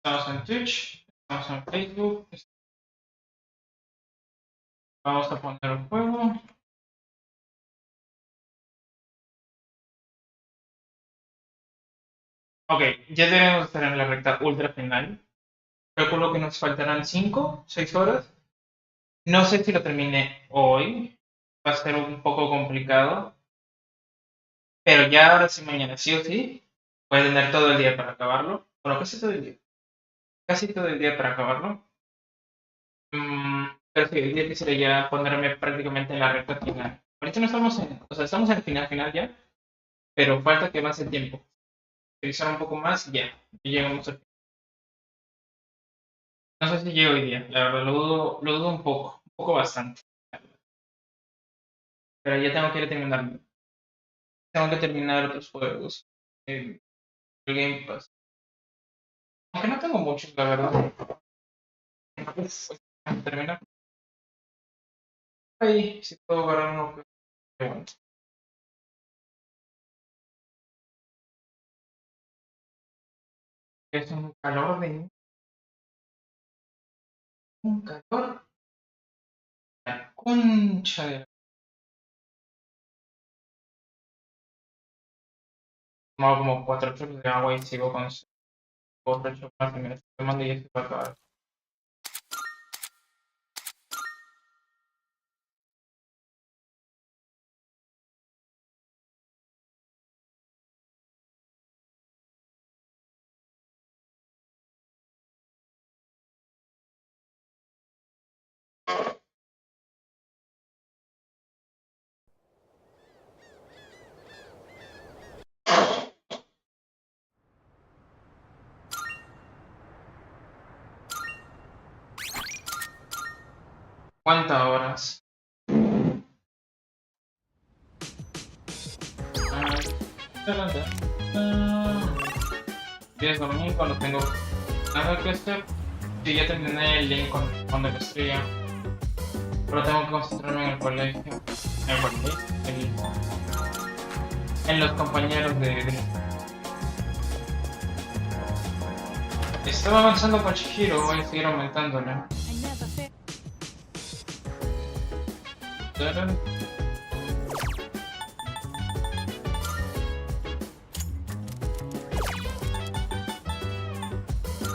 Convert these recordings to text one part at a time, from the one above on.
Estamos en Twitch, estamos en Facebook. Vamos a poner un juego. Ok, ya debemos estar en la recta ultra final. Calculo que nos faltarán 5, 6 horas. No sé si lo termine hoy. Va a ser un poco complicado. Pero ya ahora sí, mañana sí o sí. Voy a tener todo el día para acabarlo. Bueno, casi todo el día. Casi todo el día para acabarlo. Pero sí, el día quisiera ya ponerme prácticamente en la recta final. Ahorita no estamos en, o sea, estamos en el final ya, pero falta que avance el tiempo. Utilizar un poco más y ya, llegamos al final. No sé si llego hoy día, la verdad, lo dudo un poco bastante. Pero ya tengo que ir a terminar. Tengo que terminar otros juegos. El Game Pass. Aunque no tengo muchos, la verdad. Uf, termina ahí, si puedo agarrar uno que bueno. Es un calor de un calor. La concha de tomado como 4 chorros de agua y sigo con 4 chorros más y me estoy tomando y ya se va a acabar. ¿Cuántas horas? Ah, adelante. ¿Quieres dormir cuando tengo nada que hacer? Sí, ya terminé el link con la estrella. Pero tengo que concentrarme en el colegio. En el colegio. En los compañeros Estaba avanzando con Chihiro, voy a seguir aumentándole.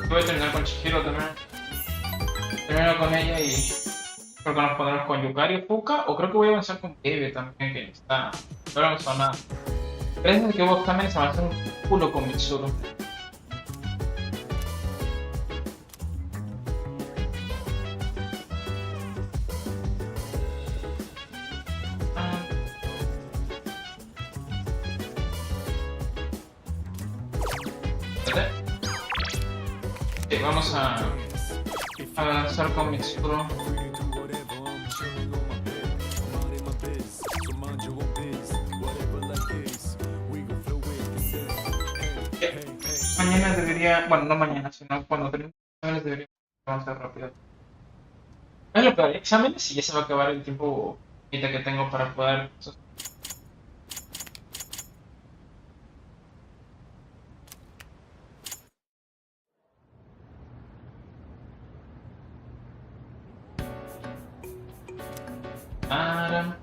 Voy a terminar con Chihiro también. Termino con ella y creo que nos pondremos con Yukari o Fuka. O creo que voy a avanzar con Bebe también, que está. No lo avanzado nada. Parece que vos también se avanzar un culo con Mitsuru. Sí, vamos a avanzar con Mitsuru. Mañana debería, bueno, no mañana, sino cuando termine exámenes debería avanzar rápido. Es lo peor, exámenes y ya se va a acabar el tiempo que tengo para poder. Para.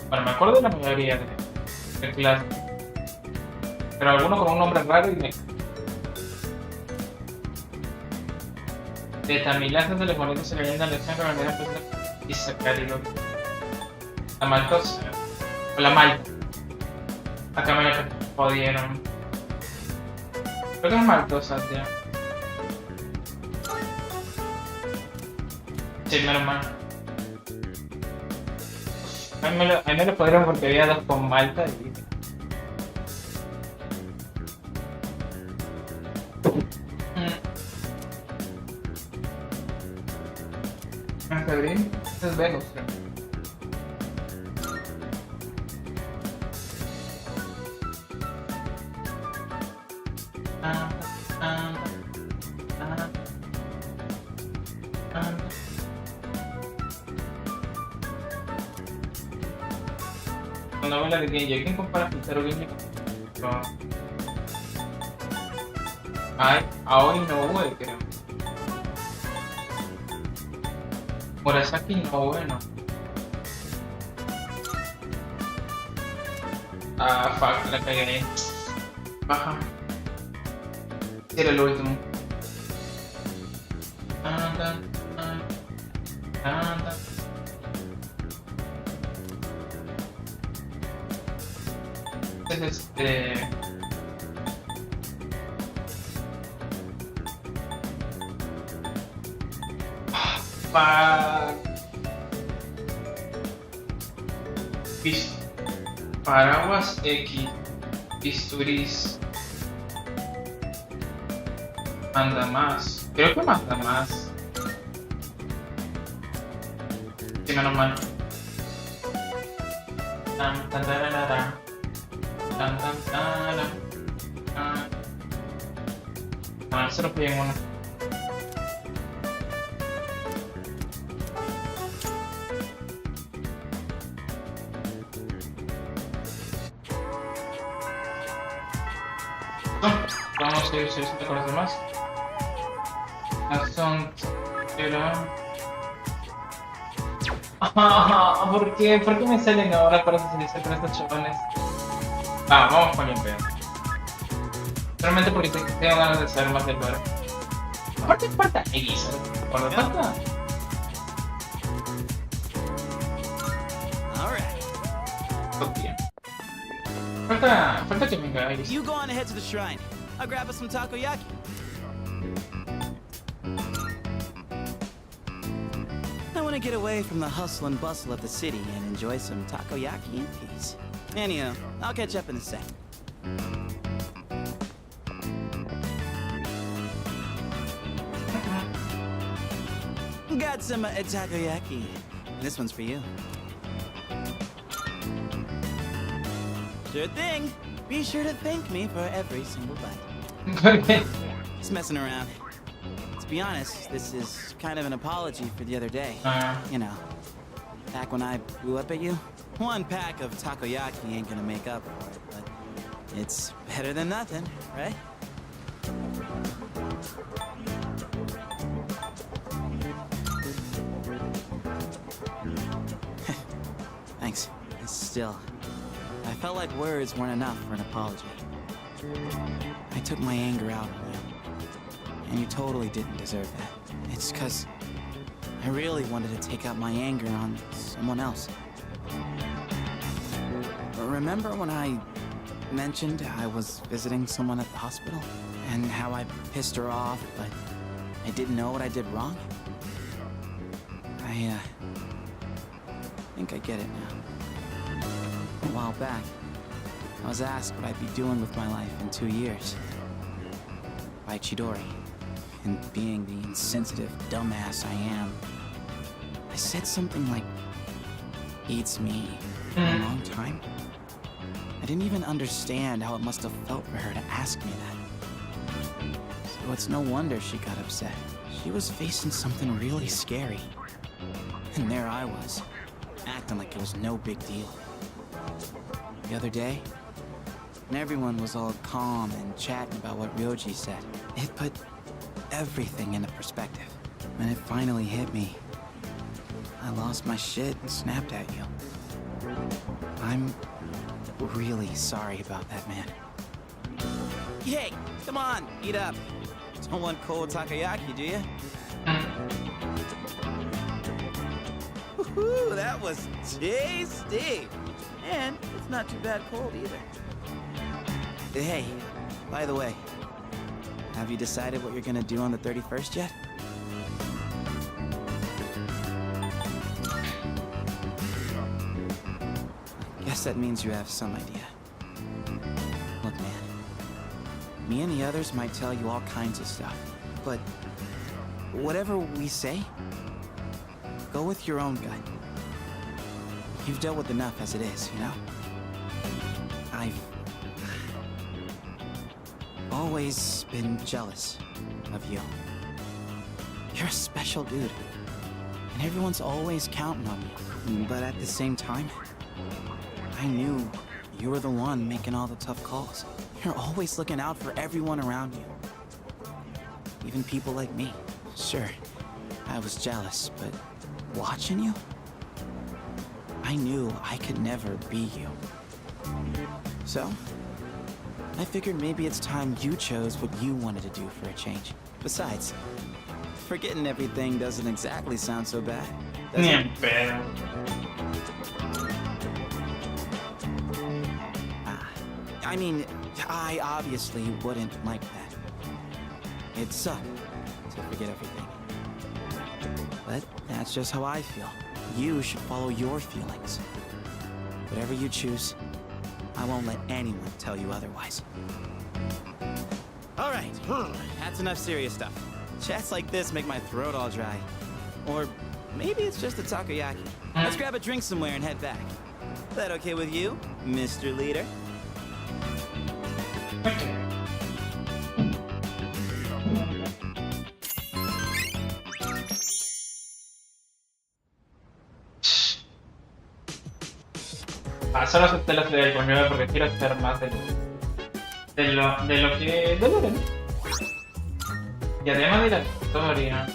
Bueno, me acuerdo de la mayoría de clases, pero alguno con un nombre raro y me. De tamilajes de los bonitos se le viene la lección que me da y sacarlo. La maltosa. O la malta. Acá me la jodieron. Creo que es maltosa, tío. Sí, menos mal. A mí me lo podrían porque había dos con malta y. Febril, es Venus, creo. novela de Genji. ¿Quién compara Kitaro Genji con... Ay, Aoi no Ue, creo. Murasaki no Ue, no. Ah, fuck, la cagué ahí. Baja. Era el último. Anda, anda. Entonces, Paraguas X, bisturis, manda más. Creo que manda más. Sí, menos mal. Tan, tan, tararara. Tan, tan, tarara. Ah, se lo piden uno. Vamos a ir 60 con los demás. Son... ¿Por qué? ¿Por qué me salen ahora para socializar con estos chavales? Vamos con el pedo. Realmente porque tengo ganas de saber más del lore. Aparte falta X, ¿cuándo falta? Bien. Falta que venga X. You go on ahead to the shrine. I'll grab us some takoyaki. I want to get away from the hustle and bustle of the city and enjoy some takoyaki in peace. Anyhow, I'll catch up in a sec. Got some takoyaki. This one's for you. Sure thing. Be sure to thank me for every single bite. Just messing around. To be honest, this is kind of an apology for the other day. You know, back when I blew up at you. One pack of takoyaki ain't gonna make up for it, but it's better than nothing, right? Thanks. Still, I felt like words weren't enough for an apology. I took my anger out on you, and you totally didn't deserve that. It's 'cause I really wanted to take out my anger on someone else. Remember when I mentioned I was visiting someone at the hospital? And how I pissed her off, but I didn't know what I did wrong? I think I get it now. A while back, I was asked what I'd be doing with my life in 2 years by Chidori, and being the insensitive dumbass I am, I said something like, "Hates me," for a long time. I didn't even understand how it must have felt for her to ask me that. So it's no wonder she got upset. She was facing something really scary. And there I was, acting like it was no big deal. The other day, when everyone was all calm and chatting about what Ryoji said, it put everything into perspective. When it finally hit me, I lost my shit and snapped at you. I'm really sorry about that, man. Hey, come on, eat up. Don't want cold takoyaki, do you? Woohoo, that was tasty. And it's not too bad cold either. Hey, by the way, have you decided what you're gonna do on the 31st yet? Guess that means you have some idea. Look, man, me and the others might tell you all kinds of stuff, but whatever we say, go with your own gut. You've dealt with enough as it is, you know? I've always been jealous of you. You're a special dude, and everyone's always counting on you. But at the same time, I knew you were the one making all the tough calls. You're always looking out for everyone around you. Even people like me. Sure, I was jealous, but watching you? I knew I could never be you. So, I figured maybe it's time you chose what you wanted to do for a change. Besides, forgetting everything doesn't exactly sound so bad, does Ni it? en pedo. I mean, I obviously wouldn't like that. It'd suck to forget everything. But that's just how I feel. You should follow your feelings. Whatever you choose, I won't let anyone tell you otherwise. All right, that's enough serious stuff. Chats like this make my throat all dry. Or maybe it's just a takoyaki. Let's grab a drink somewhere and head back. Is that okay with you, Mr. Leader? Ok. Solo acepté la ciudad del coñuelo porque quiero hacer más de lo que... de Loren. Y además de la historia.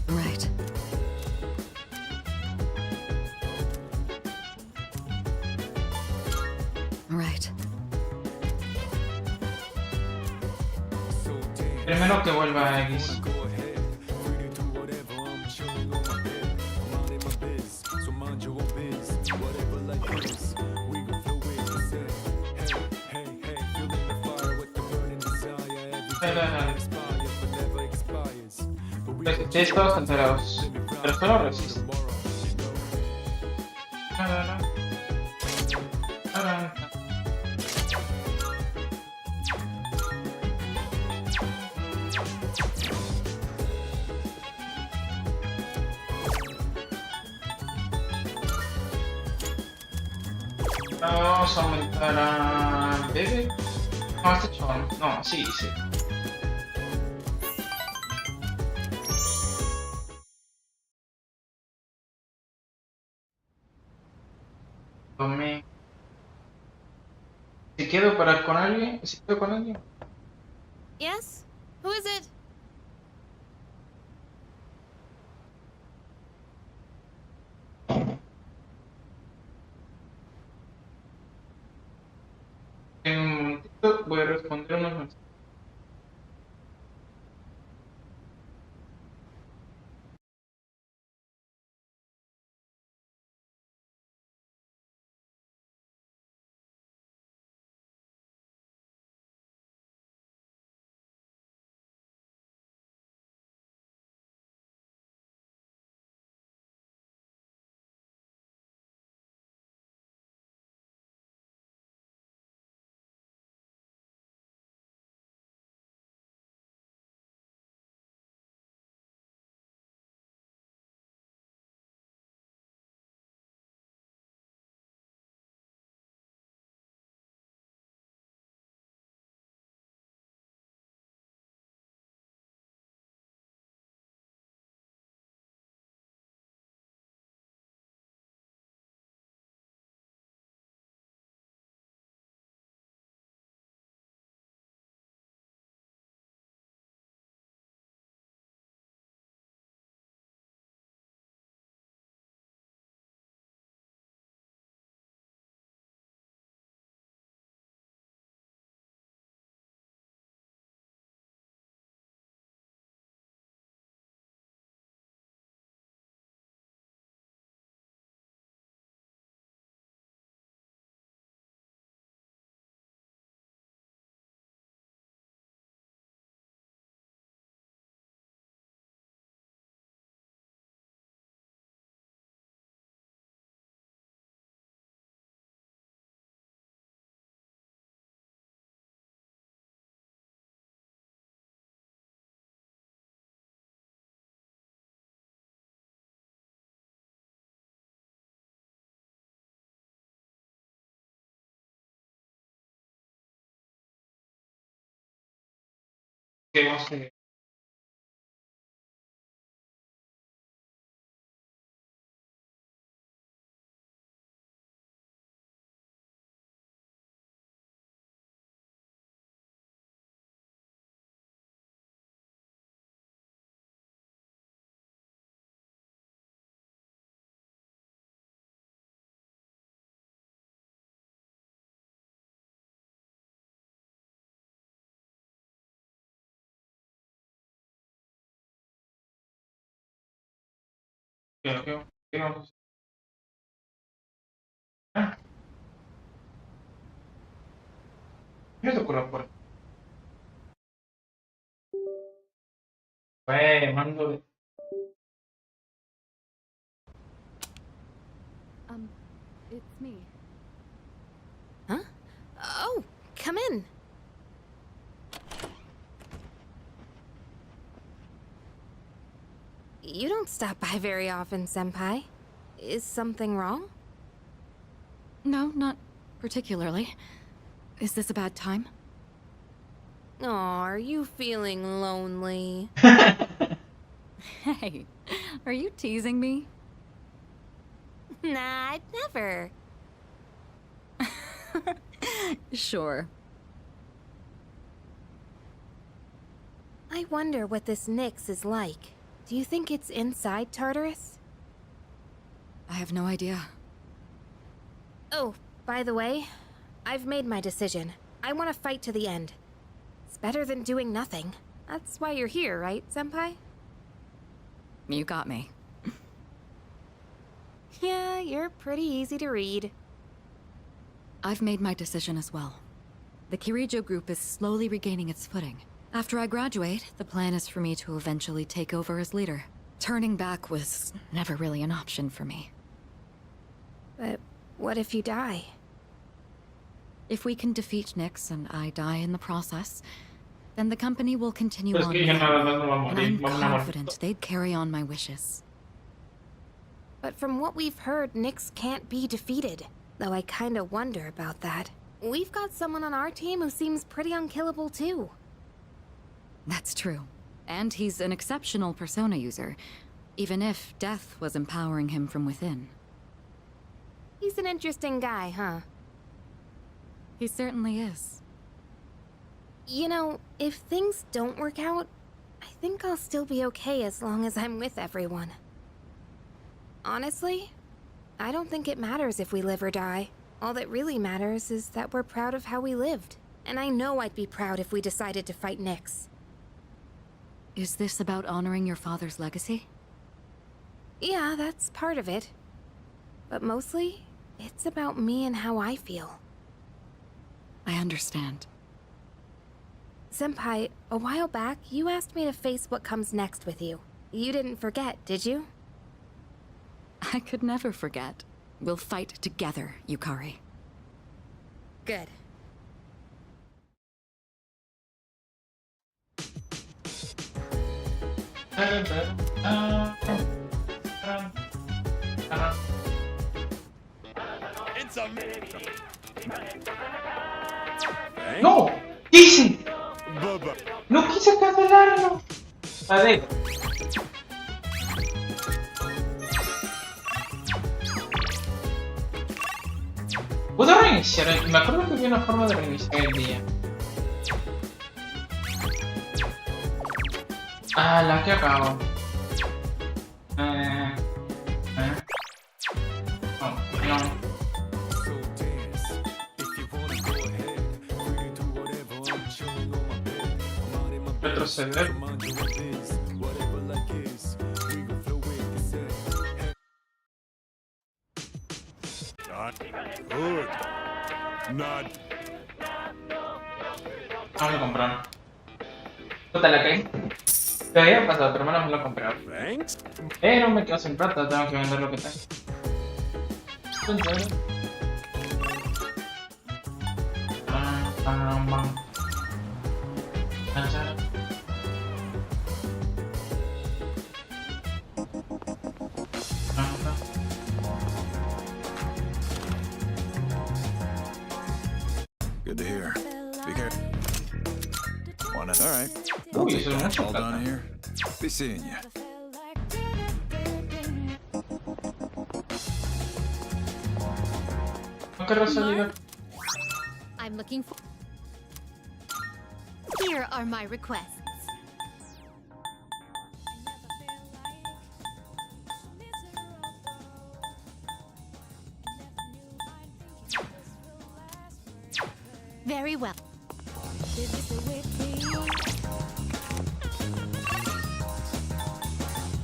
Right. Right. Primero que vuelva a X. Estéis todos enterados. Pero solo resiste. Vamos a aumentar a Bebe. No, este chaval. No, sí, sí. Tomé. Si quedo con alguien, si quedo con alguien. Yes? Who is it? En un momentito voy a responder unos mensajes. Que vamos a seguir. ¿Qué vamos a hacer? ¿Qué me tocó la puerta? Mando de... It's me. Huh? Oh, come in. You don't stop by very often, Senpai. Is something wrong? No, not particularly. Is this a bad time? Aw, are you feeling lonely? Hey, are you teasing me? Nah, I'd never. Sure. I wonder what this Nyx is like. Do you think it's inside Tartarus? I have no idea. Oh, by the way, I've made my decision. I want to fight to the end. It's better than doing nothing. That's why you're here, right, Senpai? You got me. Yeah, you're pretty easy to read. I've made my decision as well. The Kirijo group is slowly regaining its footing. After I graduate, the plan is for me to eventually take over as leader. Turning back was never really an option for me. But what if you die? If we can defeat Nyx and I die in the process, then the company will continue Pero es on. que ya nada más no va a And morir. I'm Vamos a morir. confident they'd carry on my wishes. But from what we've heard, Nyx can't be defeated. Though I kinda wonder about that. We've got someone on our team who seems pretty unkillable too. That's true. And he's an exceptional Persona user, even if death was empowering him from within. He's an interesting guy, huh? He certainly is. You know, if things don't work out, I think I'll still be okay as long as I'm with everyone. Honestly, I don't think it matters if we live or die. All that really matters is that we're proud of how we lived. And I know I'd be proud if we decided to fight Nyx. Is this about honoring your father's legacy? Yeah, that's part of it. But mostly, it's about me and how I feel. I understand. Senpai, a while back, you asked me to face what comes next with you. You didn't forget, did you? I could never forget. We'll fight together, Yukari. Good. ¡No! ¿Qué hice? No quise cancelarlo. A ver. ¿Puedo reiniciar? Me acuerdo que había una forma de reiniciar el día. Ah, la que acabo. No. Retroceder. Good. Not. No lo compraron. Puta, la caí. Te había pasado, pero menos me lo compraron. Thanks. Pero me quedo sin plata, tengo que vender lo que tengo. Entonces. Good to hear. Be careful. All right. I'll Uy, take eso es that. mucho All plata. done here. Be seeing you. ¿Qué Rosalía? I'm looking for. Here are my requests. Very well.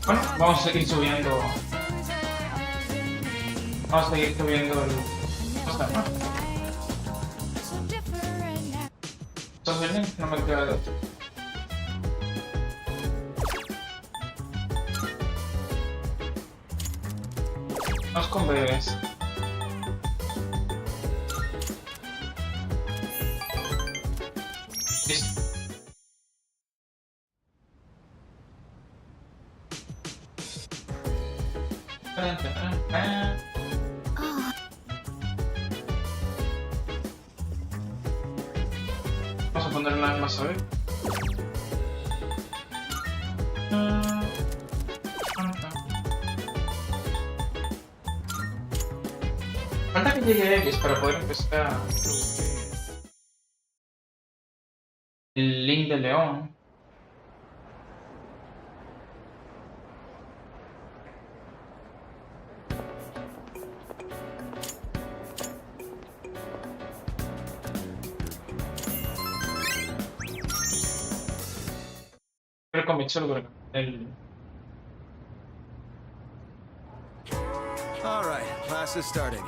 Bueno, vamos a seguir subiendo Vamos a seguir subiendo el... O sea, ¿no? ¿Estás bien? No me queda de otro. Vamos con bebés. Listo. Vamos a poner una vez más a ver. Falta que llegue X para poder empezar el link de León. Creo que solo creo el... All right, class is starting.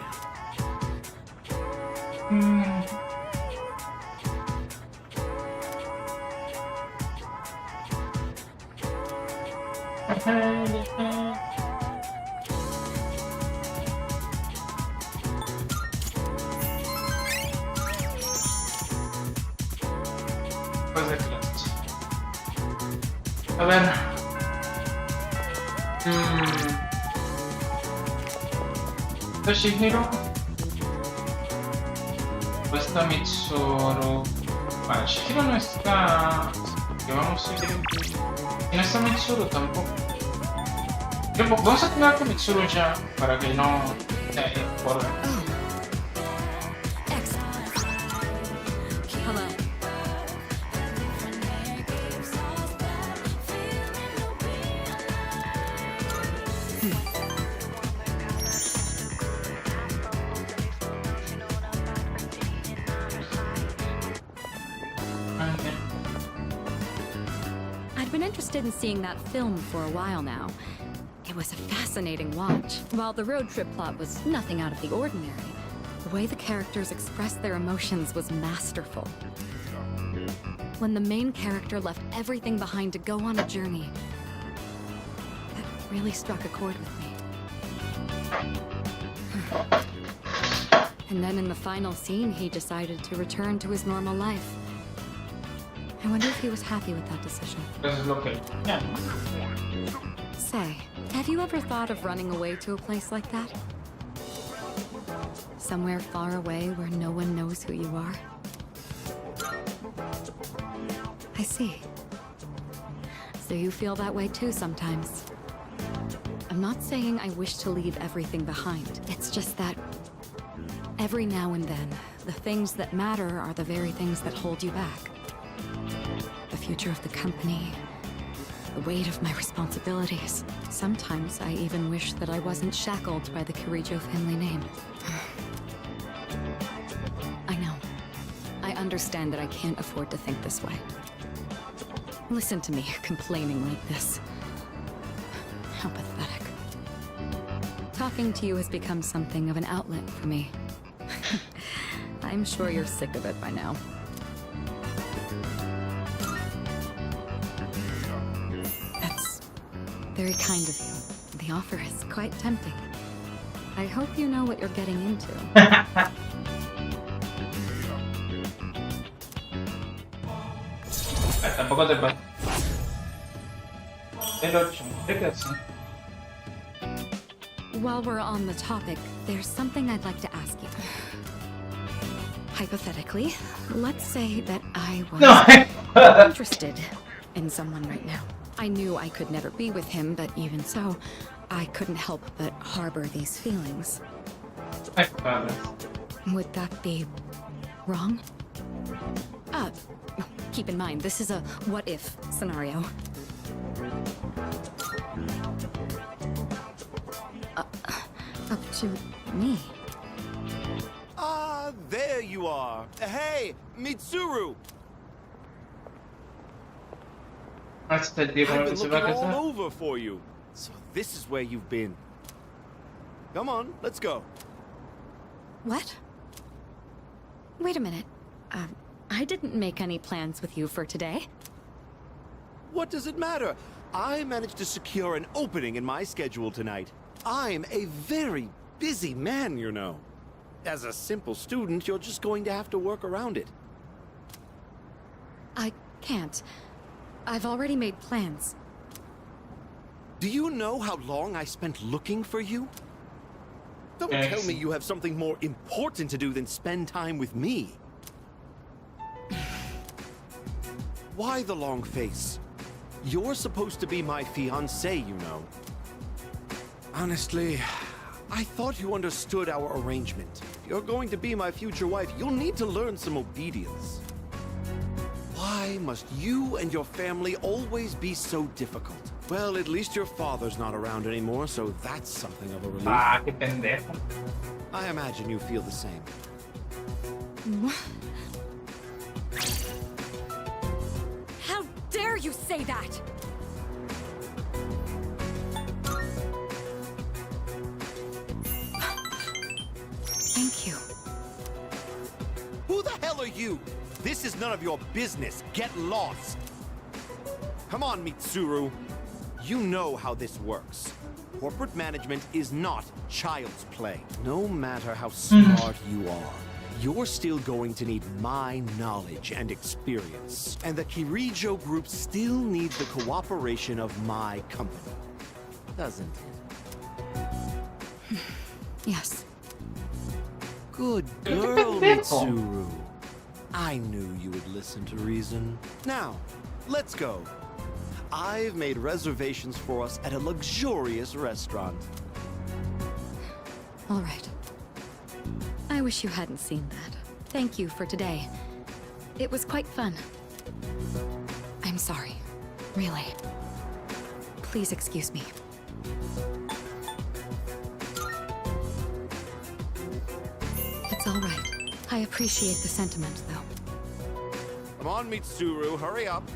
Pues de clase. A ver. Toshihiro. O está Mitsuru. Vale, Shihiro no está. Que vamos a ir. Y no está Mitsuru tampoco. Vamos a tener con Mitsuru ya para que no. Por... Hello. I'd been interested in seeing that film for a while now. It was a fascinating watch. While the road trip plot was nothing out of the ordinary, the way the characters expressed their emotions was masterful. When the main character left everything behind to go on a journey, that really struck a chord with me. And then in the final scene, he decided to return to his normal life. I wonder if he was happy with that decision. Eso es lo que. Yeah. Say, have you ever thought of running away to a place like that? Somewhere far away where no one knows who you are? I see. So you feel that way too sometimes. I'm not saying I wish to leave everything behind. It's just that every now and then, the things that matter are the very things that hold you back. The future of the company, the weight of my responsibilities. Sometimes I even wish that I wasn't shackled by the Kirijo family name. I know. I understand that I can't afford to think this way. Listen to me complaining like this. How pathetic. Talking to you has become something of an outlet for me. I'm sure you're sick of it by now. That's very kind of you. The offer is quite tempting. I hope you know what you're getting into. Tampoco te pasa. El 8. ¿Qué te hace? While we're on the topic, there's something I'd like to ask you. Hypothetically, let's say that I was interested in someone right now. I knew I could never be with him, but even so, I couldn't help but harbor these feelings. Ay, padre. Would that be wrong? Keep in mind, this is a what-if scenario. Up to me. Ah, there you are. Hey, Mitsuru! Hasta el día I've con el been que se va a looking all casar. over for you. So this is where you've been. Come on, let's go. What? Wait a minute. I didn't make any plans with you for today. What does it matter? I managed to secure an opening in my schedule tonight. I'm a very busy man, you know. As a simple student, you're just going to have to work around it. I can't. I've already made plans. Do you know how long I spent looking for you? Don't tell me you have something more important to do than spend time with me. Why the long face? You're supposed to be my fiancé, you know. Honestly, I thought you understood our arrangement. If you're going to be my future wife, you'll need to learn some obedience. Why must you and your family always be so difficult? Well, at least your father's not around anymore, so that's something of a relief. Ah, qué pendejo. I imagine you feel the same. How dare you say that? Thank you. Who the hell are you? This is none of your business. Get lost. Come on, Mitsuru. You know how this works. Corporate management is not child's play. No matter how smart you are, you're still going to need my knowledge and experience. And the Kirijo group still needs the cooperation of my company. Doesn't it? Yes. Good girl, Mitsuru. I knew you would listen to reason. Now, let's go. I've made reservations for us at a luxurious restaurant. All right. I wish you hadn't seen that. Thank you for today. It was quite fun. I'm sorry. Really. Please excuse me. It's all right. I appreciate the sentiment, though. Come on, Mitsuru, hurry up.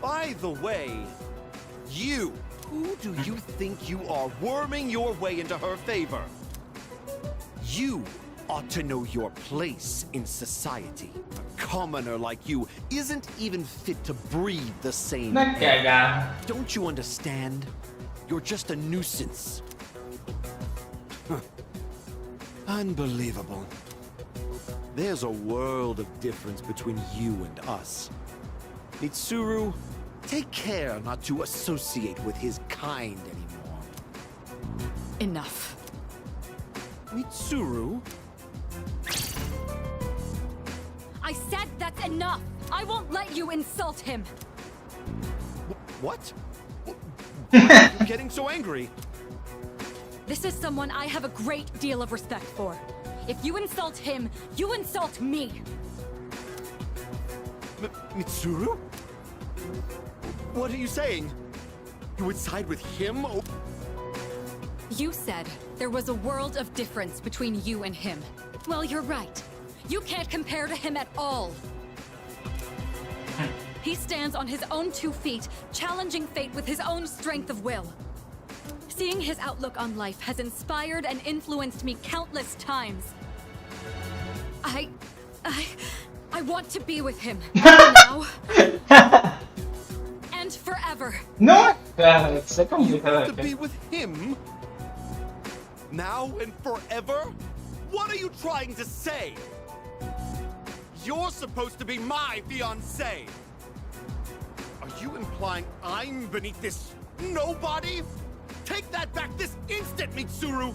By the way, who do you think you are, worming your way into her favor? You ought to know your place in society. A commoner like you isn't even fit to breathe the same Una air. cagada. Don't you understand? You're just a nuisance. Huh. Unbelievable. There's a world of difference between you and us. Mitsuru, take care not to associate with his kind anymore. Enough. Mitsuru? I said that's enough! I won't let you insult him! What? Why are you getting so angry? This is someone I have a great deal of respect for. If you insult him, you insult me! Mitsuru? What are you saying? You would side with him? You said there was a world of difference between you and him. Well, you're right. You can't compare to him at all. He stands on his own 2 feet, challenging fate with his own strength of will. Seeing his outlook on life has inspired and influenced me countless times. I want to be with him. Now. And forever. No, claro, está complicado. To be with him? Now and forever? What are you trying to say? You're supposed to be my fiancé. Are you implying I'm beneath this nobody? Take that back this instant, Mitsuru!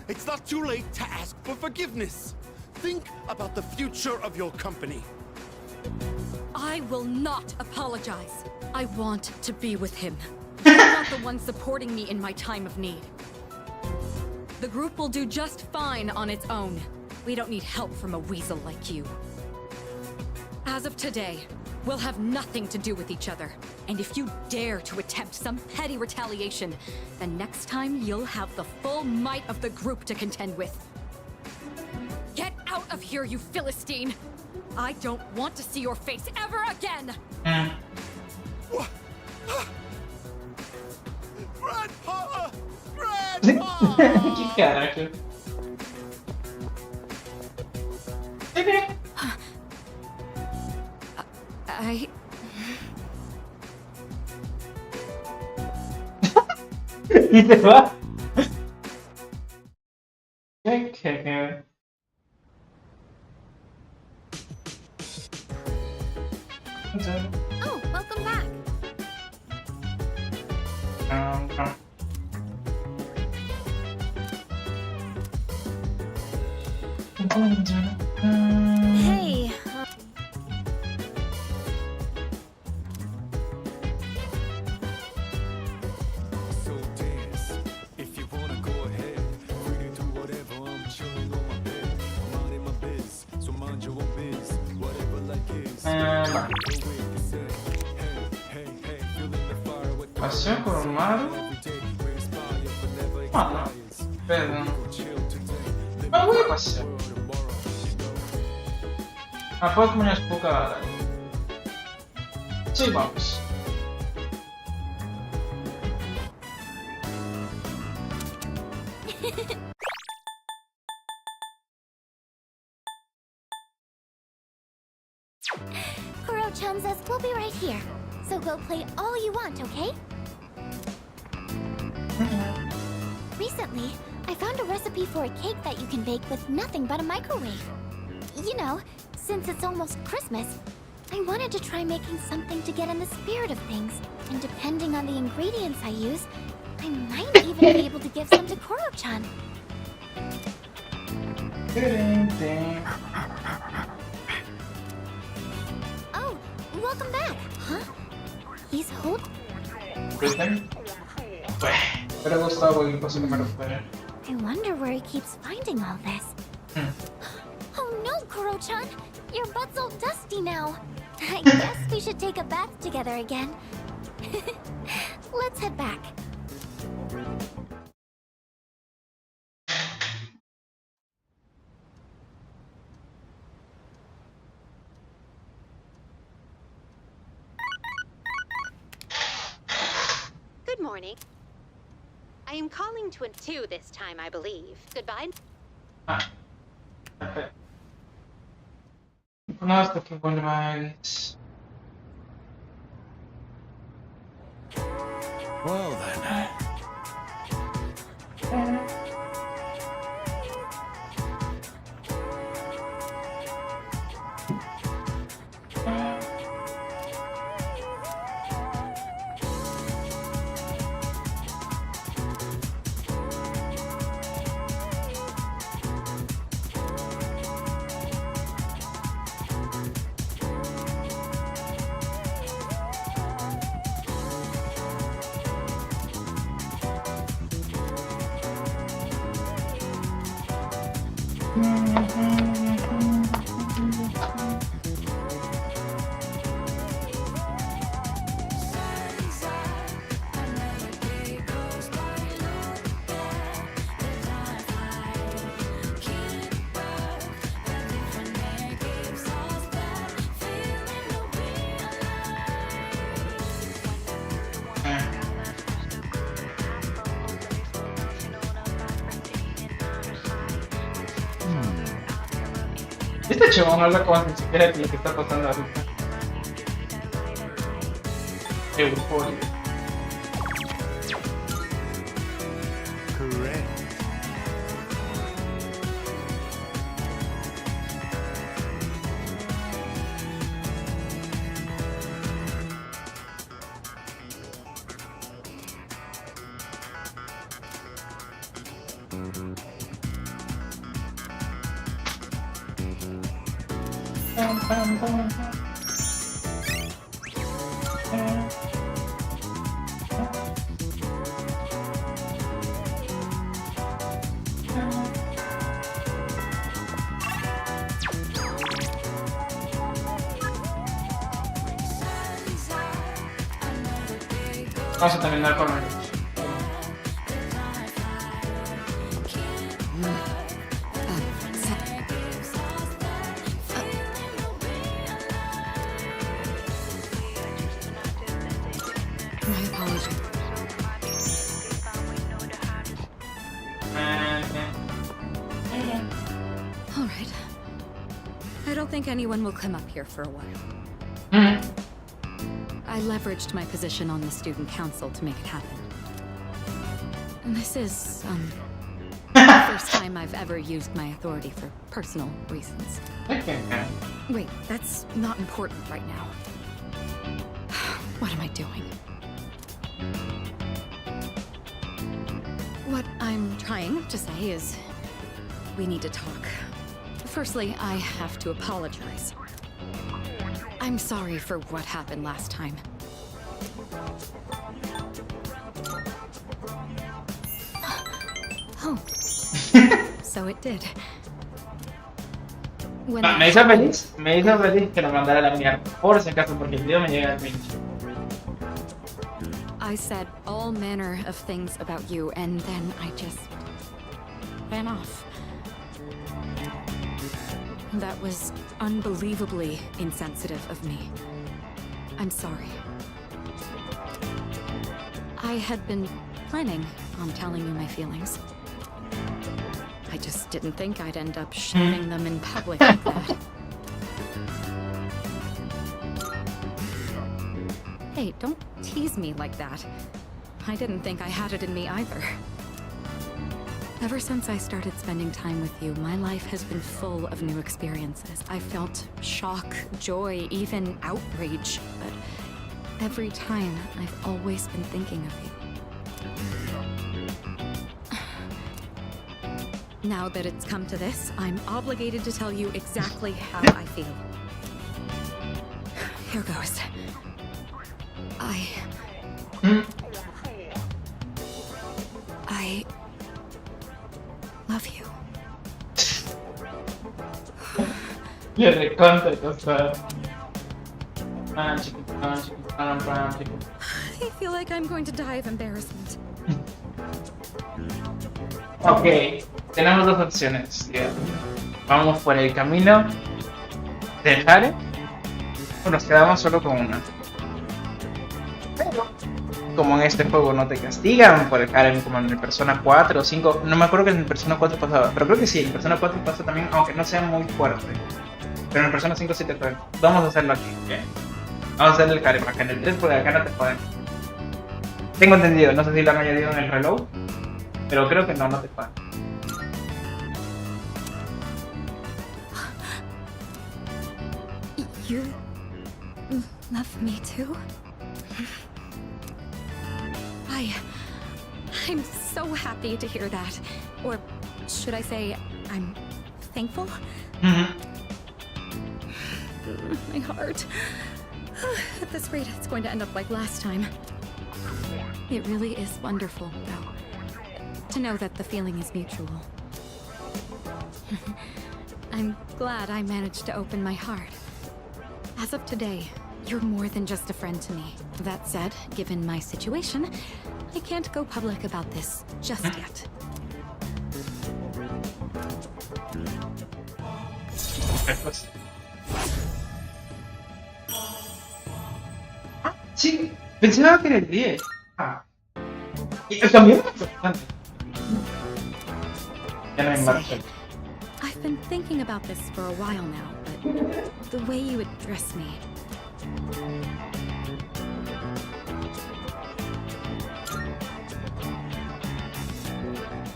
It's not too late to ask for forgiveness. Think about the future of your company. I will not apologize. I want to be with him. You're not the one supporting me in my time of need. The group will do just fine on its own. We don't need help from a weasel like you. As of today, we'll have nothing to do with each other. And if you dare to attempt some petty retaliation, then next time you'll have the full might of the group to contend with. Get out of here, you Philistine! I don't want to see your face ever again! Grandpa! ¿Qué carajo? I... Y se va. ¿Qué? Oh, welcome back. Hey. So dance. If you wanna go ahead, free to do whatever. I'm chilling on my bed. I'm out in my biz, so mind your own biz. Whatever like is. Va. Hey, hey, feeling the fire with the Paseo por mar. every day. We inspire, but never Ah, no. expires. Espera. Chill today. Ah, voy a pasear. Tomorrow, you know. Ah, puedo comer unas pocas. Sí, vamos. Kuro-chan says we'll be right here. So go play all you want, okay? Recently, I found a recipe for a cake that you can bake with nothing but a microwave. You know, since it's almost Christmas, I wanted to try making something to get in the spirit of things. And depending on the ingredients I use, I might even be able to give some to Kuro-chan. Oh, welcome back. Huh? He's holding... Pero Gustavo y pues que me lo fuera. I wonder where he keeps finding all this. Oh no, Kuro-chan! Your butt's all dusty now. I guess we should take a bath together again. Let's head back. Good morning. I am calling to a 2 this time, I believe. Goodbye. Ah. Perfecto. No, hasta que vuelvas. Well then. Este chabón no habla como ni siquiera de lo que está pasando ahorita. Euforia. Correct. Vamos a terminar con el... My apologies. don't think anyone will come up here for a while. I leveraged my position on the student council to make it happen. And this is, the first time I've ever used my authority for personal reasons. Wait, that's not important right now. What am I doing? What I'm trying to say is, we need to talk. Firstly, I have to apologize. I'm sorry for what happened last time. Oh. So it did. When Me hizo feliz que lo mandara a la mierda, por si acaso, porque el video me llega al pinche. I said all manner of things about you, and then I just ran off. That was unbelievably insensitive of me. I'm sorry. I had been planning on telling you my feelings. I just didn't think I'd end up shouting them in public like that. Hey, don't tease me like that. I didn't think I had it in me either. Ever since I started spending time with you, my life has been full of new experiences. I felt shock, joy, even outrage, but every time I've always been thinking of you. Now that it's come to this, I'm obligated to tell you exactly how I feel. Here goes. I love you. Le recontra cosa. I feel like I'm going to die of embarrassment. Ok, tenemos dos opciones. Tío. Vamos por el camino del Hare o nos quedamos solo con una. Pero, como en este juego no te castigan por el Hare como en el Persona 4 o 5, no me acuerdo que en el Persona 4 pasaba, pero creo que sí, en el Persona 4 pasa también, aunque no sea muy fuerte. Pero en el Persona 5 sí te pueden. Vamos a hacerlo aquí, ¿ok? Vamos a hacer el Hare acá en el 3 porque acá no te pueden. Tengo entendido, no sé si lo han añadido en el reloj, pero creo que no te pueden. You love me too? I'm so happy to hear that. Or should I say, I'm thankful? My heart. At this rate, it's going to end up like last time. It really is wonderful, though, to know that the feeling is mutual. I'm glad I managed to open my heart. As of today, you're more than just a friend to me. That said, given my situation, I can't go public about this just yet. Sí, pensaba que era el 10. Y cambió bastante. Ya no hay marcha. I've been thinking about this for a while now, but the way you address me.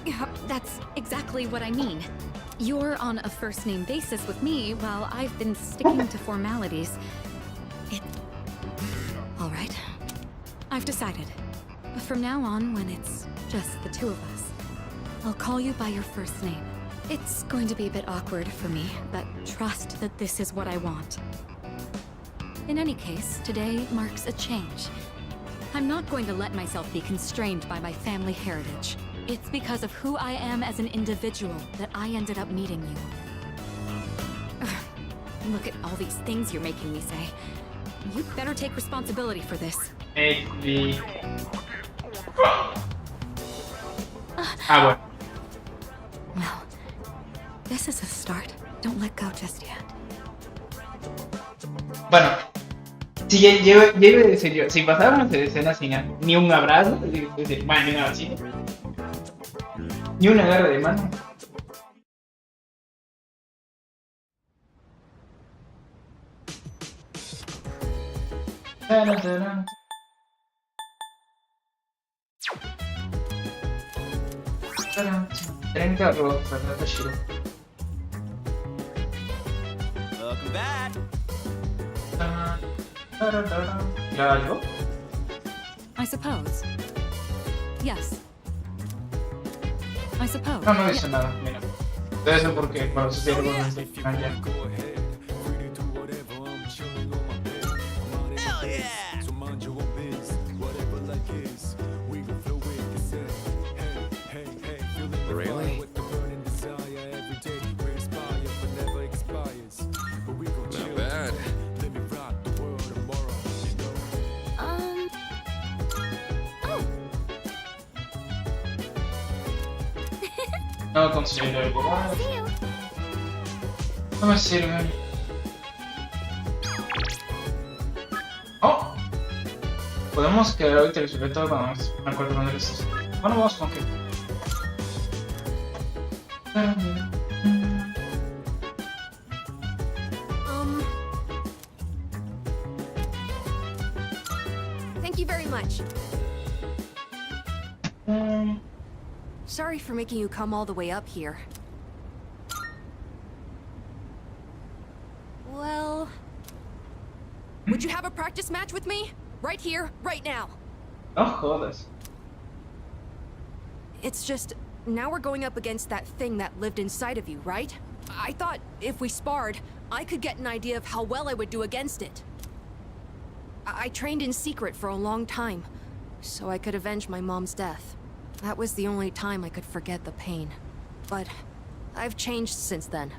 Yeah, that's exactly what I mean. You're on a first-name basis with me, while I've been sticking to formalities. All right. I've decided. From now on, when it's just the two of us, I'll call you by your first name. It's going to be a bit awkward for me, but trust that this is what I want. In any case, today marks a change. I'm not going to let myself be constrained by my family heritage. It's because of who I am as an individual that I ended up meeting you. Look at all these things you're making me say. You'd better take responsibility for this. Bueno. Well, this is a start. Don't let go just yet. Bueno, si yo iba a decir yo, si pasábamos de escena sin ni un abrazo, es decir, bueno, ni un abrazo, ni un agarre de mano. Taran, taran. Taran. 30 rostros, ¿verdad, Shiro? Welcome back. Taran, taran, taran. ¿Ya algo? I suppose. Yes. I suppose. No, no dice nada, mira. Debe ser porque para su ciervo no se If you cambia. wanna go ahead, free to do whatever. I'm chilling on my bed. I'm minding Hell my yeah. biz, so mind your own biz. Whatever life is, we gon' flow with it. Say, hey, hey, hey, feeling the Really? fire with the burning desire every day. We inspire but never expires. But we gon' chill. Not bad. Let me rock the world tomorrow. You know. Oh, No considero el lugar. see you. No me sirve. Oh. Podemos quedar ahorita y resolver todo cuando me acuerdo dónde es. Bueno, vamos con que. Thank you very much. Um, Sorry for making you come all the way up here. Well... Would you have a practice match with me? Right here, right now. no jodas. It's just, now we're going up against that thing that lived inside of you, right? I thought if we sparred, I could get an idea of how well I would do against it. I trained in secret for a long time, so I could avenge my mom's death. That was the only time I could forget the pain. But I've changed since then.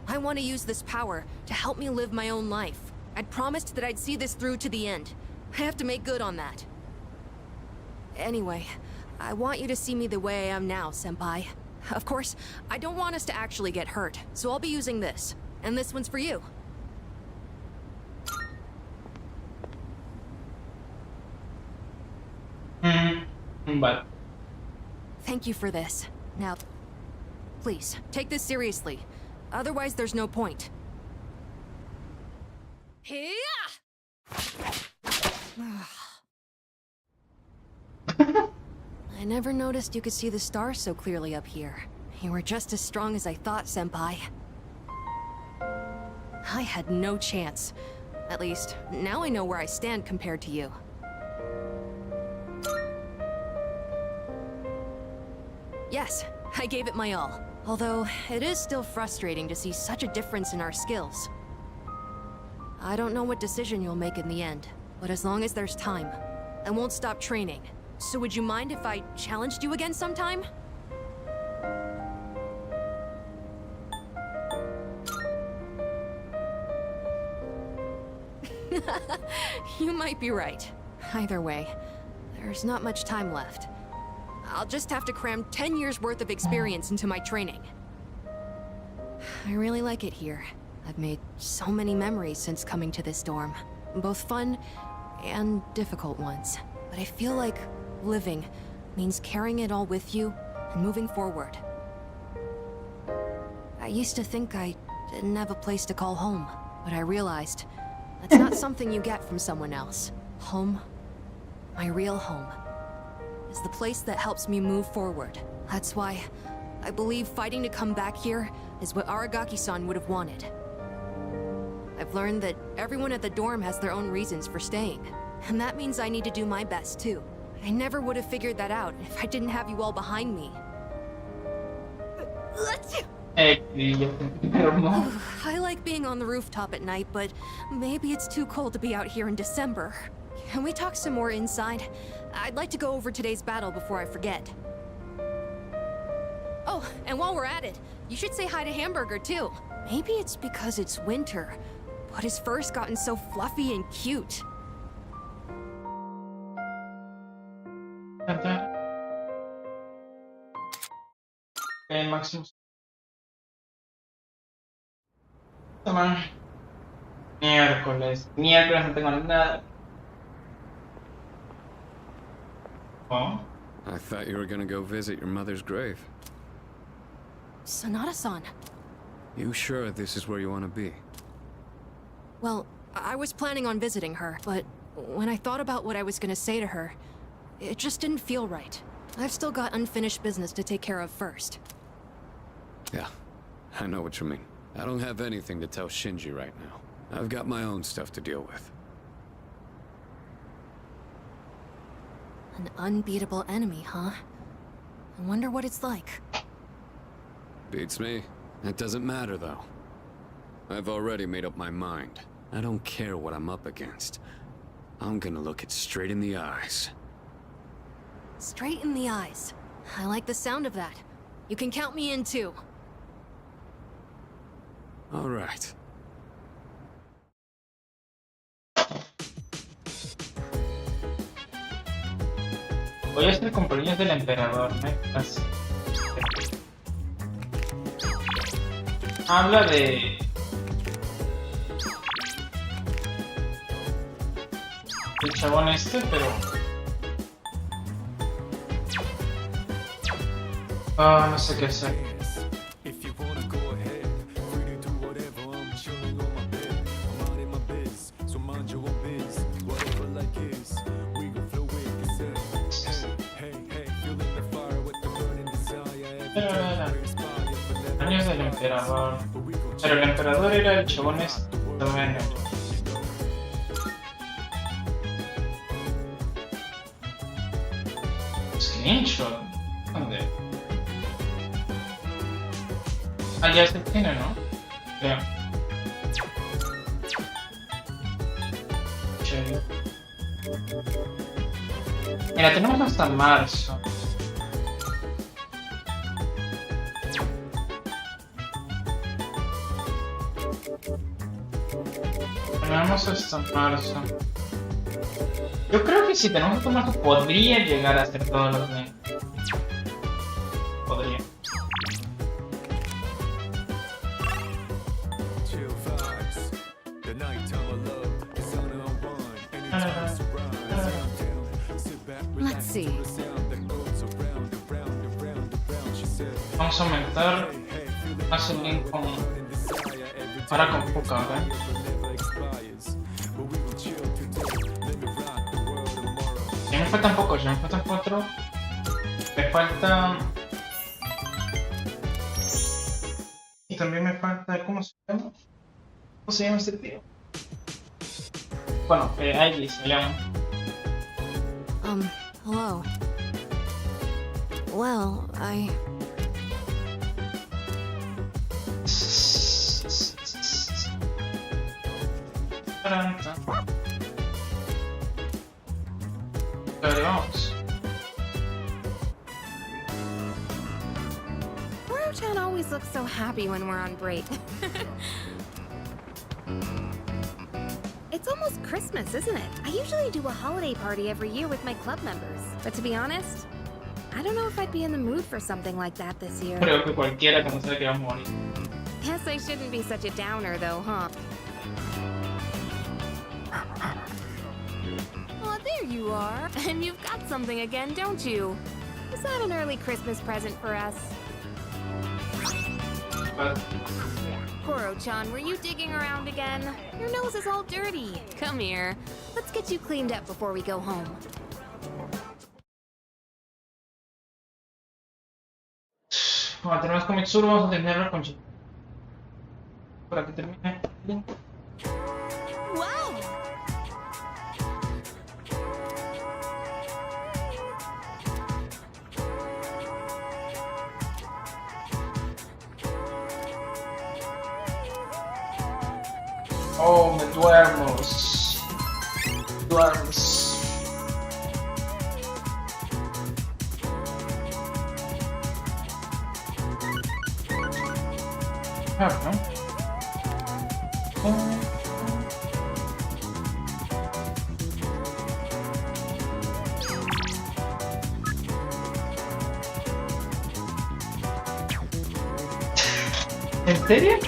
I want to use this power to help me live my own life. I'd promised that I'd see this through to the end. I have to make good on that. Anyway, I want you to see me the way I am now, Senpai. Of course, I don't want us to actually get hurt, so I'll be using this. And this one's for you. Vale. Thank you for this. Now, please, take this seriously. Otherwise, there's no point. I never noticed you could see the stars so clearly up here. You were just as strong as I thought, Senpai. I had no chance. At least, now I know where I stand compared to you. Yes, I gave it my all. Although, it is still frustrating to see such a difference in our skills. I don't know what decision you'll make in the end, but as long as there's time, I won't stop training. So would you mind if I challenged you again sometime? You might be right. Either way, there's not much time left. I'll just have to cram 10 years worth of experience into my training. I really like it here. I've made so many memories since coming to this dorm. Both fun and difficult ones. But I feel like living means carrying it all with you and moving forward. I used to think I didn't have a place to call home, but I realized that's not something you get from someone else. Home, my real home, is the place that helps me move forward. That's why I believe fighting to come back here is what Aragaki-san would have wanted. I've learned that everyone at the dorm has their own reasons for staying, and that means I need to do my best too. I never would have figured that out if I didn't have you all behind me. I like being on the rooftop at night, but maybe it's too cold to be out here in December. Can we talk some more inside? I'd like to go over today's battle before I forget. Oh, and while we're at it, you should say hi to Hamburger too. Maybe it's because it's winter, but his fur's gotten so fluffy and cute. Máximo. Toma. Miércoles. Miércoles no tengo nada. Oh. I thought you were gonna go visit your mother's grave. Sonata-san. You sure this is where you want to be? Well, I was planning on visiting her, but when I thought about what I was gonna say to her, it just didn't feel right. I've still got unfinished business to take care of first. Yeah, I know what you mean. I don't have anything to tell Shinji right now. I've got my own stuff to deal with. An unbeatable enemy, huh? I wonder what it's like. Beats me. That doesn't matter, though. I've already made up my mind. I don't care what I'm up against. I'm gonna look it straight in the eyes. Straight in the eyes. I like the sound of that. You can count me in too. All right. Voy a hacer cumpleaños del emperador, ¿no? Así. Habla de... el chabón este, pero... no sé qué hacer. If you wanna go ahead, free to do whatever. I'm chilling on my bed. I'm out in my biz, so mind your own biz. Whatever like is, we gon' flow with this. Hey, hey, feeling the fire with the burning desire. Años del emperador. Pero el emperador era el chabón este. Bueno. Screenshot. ¿Dónde? Ah, ya se tiene, ¿no? Creo. Chévere. Mira, tenemos hasta marzo. Tenemos hasta marzo. Yo creo que si tenemos hasta marzo podría llegar a hacer todos los días. Podría. Chill vibes. The nighttime of love, the sun unwind. Anytime surround, down. Sit back, relax. Let's see. The sound that goes around, around, around, around. She said, Vamos a aumentar más el link con... Ahora con Fuka, ¿ok? never expires. But we will chill today. Let me rock the world tomorrow. Ya me faltan pocos, ya me faltan 4. Me falta... Y también me falta... ¿Cómo se llama? ¿Cómo se llama este tío? Bueno, Ailey se llama. Hello. Well, Vale, vamos. Moro-chan always looks so happy when we're on break. It's almost Christmas, isn't it? I usually do a holiday party every year with my club members. But to be honest, I don't know if I'd be in the mood for something like that this year. Creo que cualquiera cuando sabe que va a morir. Guess I shouldn't be such a downer though, huh? Oh, there you are. And you've got something again, don't you? Is that an early Christmas present for us? But... Koro-chan, were you digging around again? Your nose is all dirty. Come here. Let's get you cleaned up before we go home. Bueno, tenemos con Mitsuru, vamos a terminarlo con Shinji. Para que termine. Wow! Oh, me duermo. Duermo. Ah, ¿no? ¿En serio?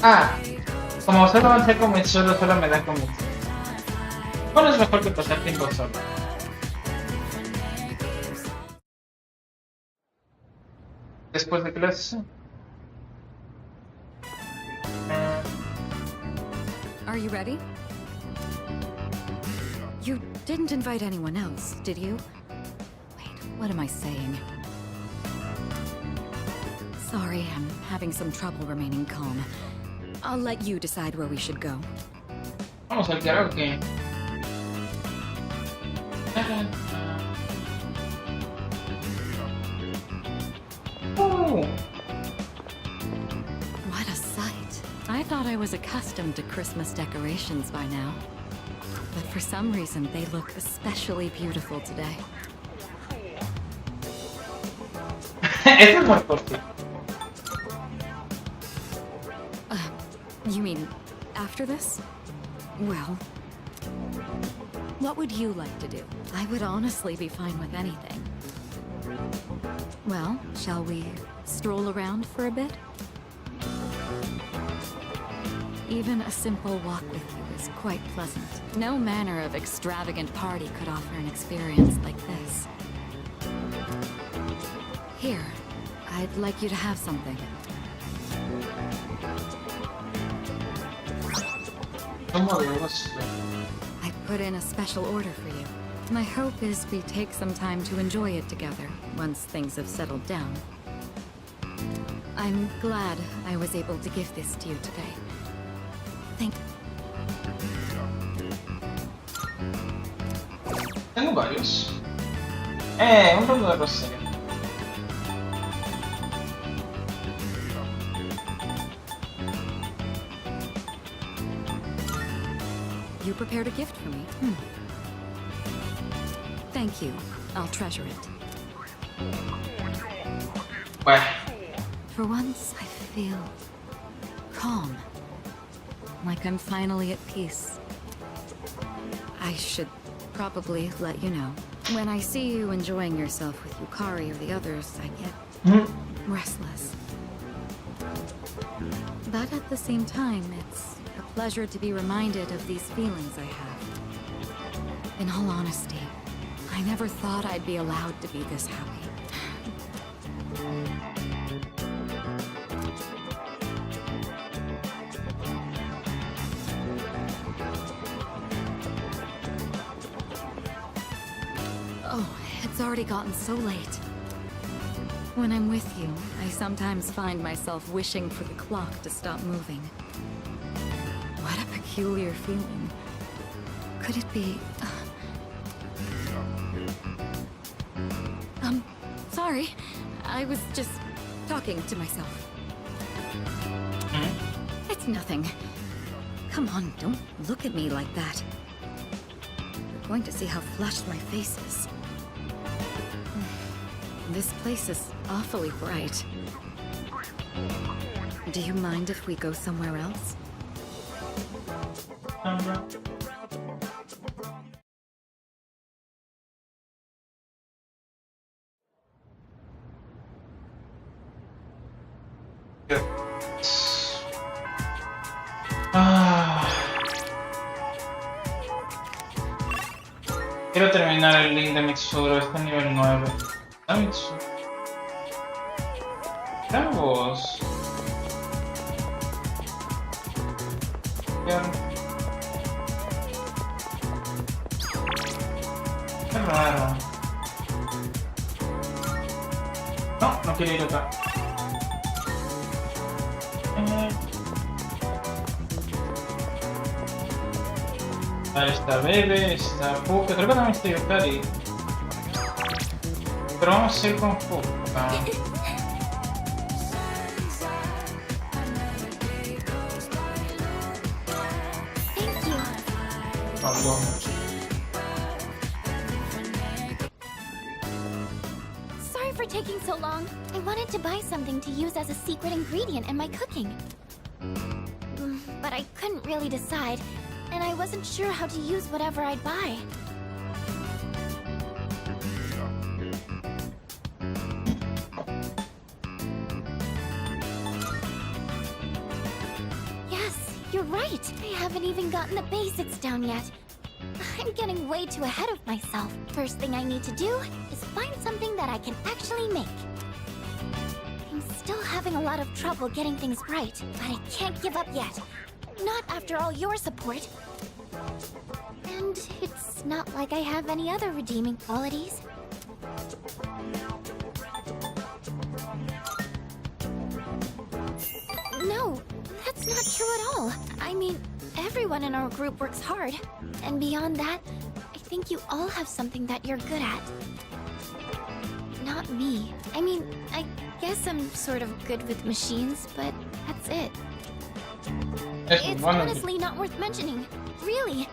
Ah, como solo avancé con mi solo me da con mi solo. ¿Cuál es mejor que pasar tiempo solo? Después de clase. Are you ready? You didn't invite anyone else, did you? Wait, what am I saying? Sorry, I'm having some trouble remaining calm. I'll let you decide where we should go. Vamos al karaoke. Oh. What a sight. I thought I was accustomed to Christmas decorations by now. But for some reason, they look especially beautiful today. Este es más corto. You mean after this? Well, what would you like to do? I would honestly be fine with anything. Well, shall we stroll around for a bit? Even a simple walk with you is quite pleasant. No manner of extravagant party could offer an experience like this. Here, I'd like you to have something. I put in a special order for you. My hope is we take some time to enjoy it together once things have settled down. I'm glad I was able to give this to you today. Tengo varios. Un ramo de rosario. You prepared a gift for me? Thank you. I'll treasure it. Bueno. For once, I feel calm. Like I'm finally at peace. I should probably let you know. When I see you enjoying yourself with Yukari or the others, I get restless. But at the same time, it's a pleasure to be reminded of these feelings I have. In all honesty, I never thought I'd be allowed to be this happy. Oh, it's already gotten so late. When I'm with you, I sometimes find myself wishing for the clock to stop moving. What a peculiar feeling. Could it be... sorry. I was just talking to myself. It's nothing. Come on, don't look at me like that. You're going to see how flushed my face is. This place is awfully bright. Do you mind if we go somewhere else? Quiero terminar el link de Mitsuru, está en nivel 9. ¿Ah, Mitsuru? ¡Bravos! Qué raro. No, no quiero ir acá. Vale, está Bebe, está Fuka, creo que también está Yukari. Pero vamos a ir con Fuka. Sorry for taking so long. I wanted to buy something to use as a secret ingredient in my cooking. But I couldn't really decide, and I wasn't sure how to use whatever I'd buy. Yes, you're right. I haven't even gotten the basics down yet. I'm getting way too ahead of myself. First thing I need to do is find something that I can actually make. I'm still having a lot of trouble getting things right, but I can't give up yet. Not after all your support. And it's not like I have any other redeeming qualities. No, that's not true at all. I mean, everyone in our group works hard. And beyond that, I think you all have something that you're good at. Not me. I mean, I guess I'm sort of good with machines, but that's it. It's honestly not worth mentioning. Really.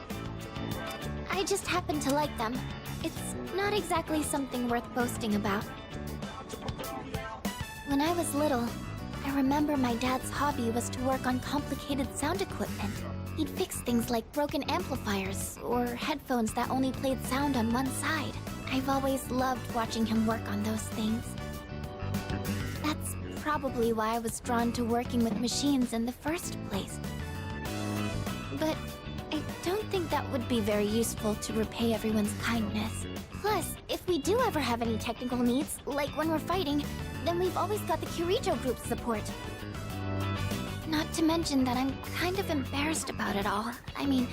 I just happen to like them. It's not exactly something worth boasting about. When I was little, I remember my dad's hobby was to work on complicated sound equipment. He'd fix things like broken amplifiers or headphones that only played sound on one side. I've always loved watching him work on those things. That's probably why I was drawn to working with machines in the first place. But I don't think that would be very useful to repay everyone's kindness. Plus, if we do ever have any technical needs, like when we're fighting, then we've always got the Kirijo group's support. Not to mention that I'm kind of embarrassed about it all. I mean,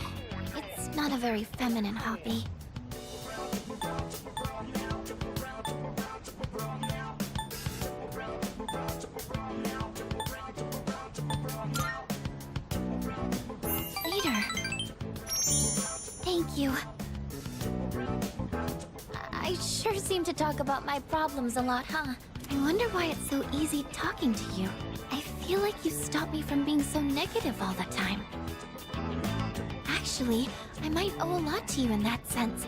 it's not a very feminine hobby. Leader. Thank you. I sure seem to talk about my problems a lot, huh? I wonder why it's so easy talking to you. I feel like you stop me from being so negative all the time. Actually, I might owe a lot to you in that sense.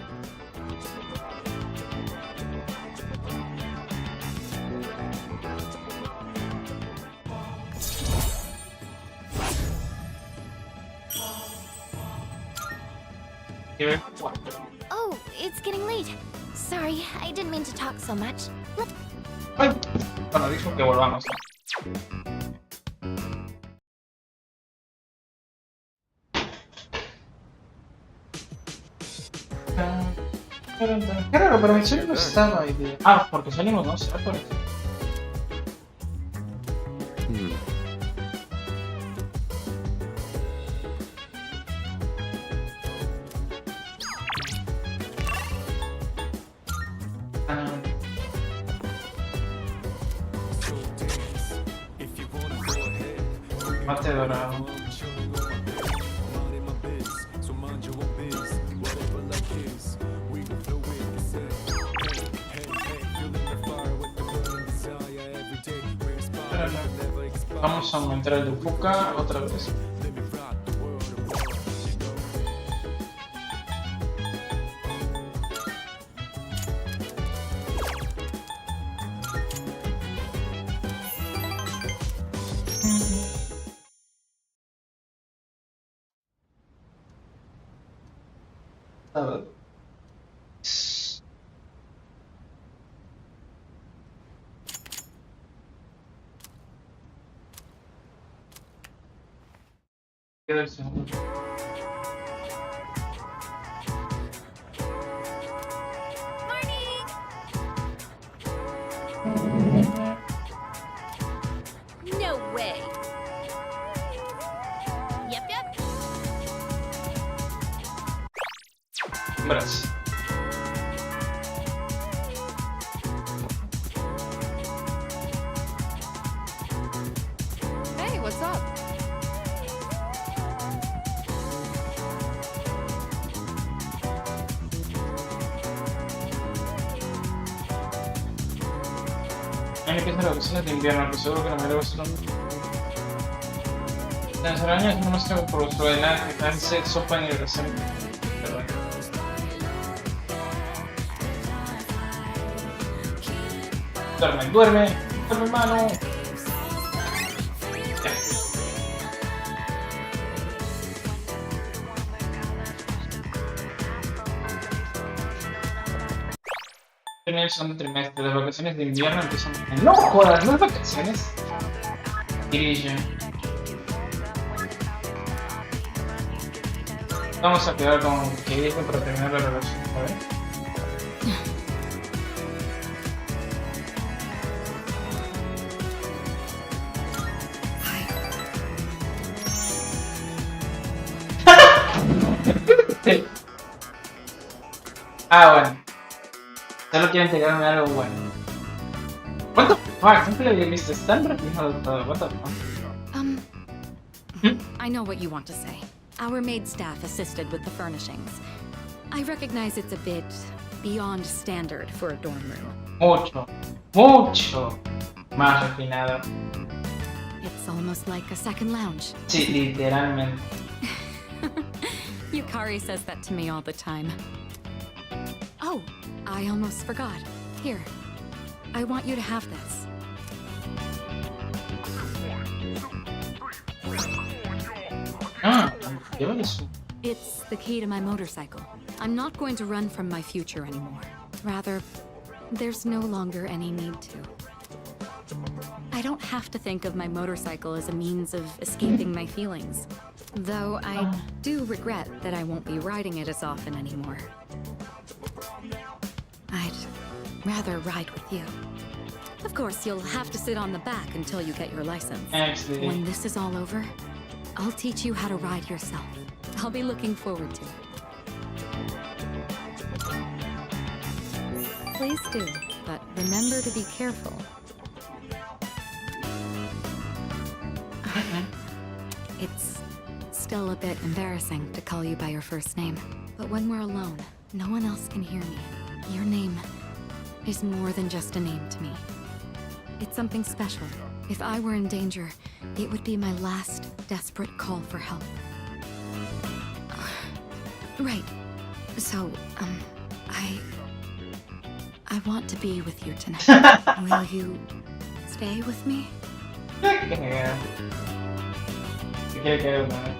Oh, it's getting late. Sorry, I didn't mean to talk so much. Ay, bueno, dijo que volvamos. Qué raro, pero mi sueño no estaba ahí de... Ah, porque salimos, ¿no? ¿Será por eso? Mate dorado. Vamos a aumentar el de Fuka otra vez. A ver. Queda el segundo. No way. Yep, yep. Brasil. Hey, what's up? Ahí empiezan las vacaciones de invierno, que seguro que la mayoría va a ser las arañas no muestran por su adelante, cáncer, sopa en el recién. Duerme, duerme, duerme, hermano. Ya. Termina el segundo trimestre, las vacaciones de invierno empiezan. ¡No jodas! ¿No es vacaciones? Dirige. Vamos a quedar con que dice para terminar la relación, ¿sabes? Sí. Ah, bueno. Solo quiero entregarme algo bueno. What the fuck? Nunca lo había visto. Es tan reflejado todo. What the fuck? I know what you want to say. Our maid staff assisted with the furnishings. I recognize it's a bit beyond standard for a dorm room. Mucho más refinado. It's almost like a second lounge. Sí, literalmente. Yukari says that to me all the time. Oh, I almost forgot. Here, I want you to have this. Ah, llévale su. It's the key to my motorcycle. I'm not going to run from my future anymore. Rather, there's no longer any need to. I don't have to think of my motorcycle as a means of escaping my feelings. Though I do regret that I won't be riding it as often anymore. I'd rather ride with you. Of course, you'll have to sit on the back until you get your license. Actually. When this is all over, I'll teach you how to ride yourself. I'll be looking forward to it. Please do, but remember to be careful. It's still a bit embarrassing to call you by your first name, but when we're alone, no one else can hear me. Your name is more than just a name to me. It's something special. If I were in danger, it would be my last desperate call for help. Right. So, I want to be with you tonight. Will you stay with me? Se quiere caer una vez.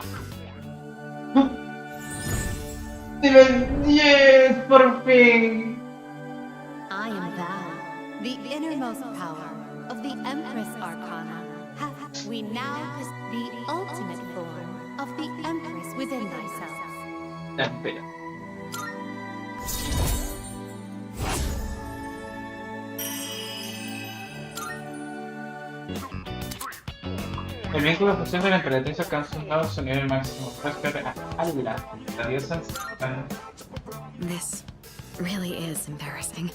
¡Yes! ¡Por fin! I am thou, the innermost power of the Empress Arcana. Have we now the ultimate form of the Empress within thyself? Espera. El vínculo social de la emperatriz alcanza su nivel máximo. Respeta a la diosa. This really is embarrassing.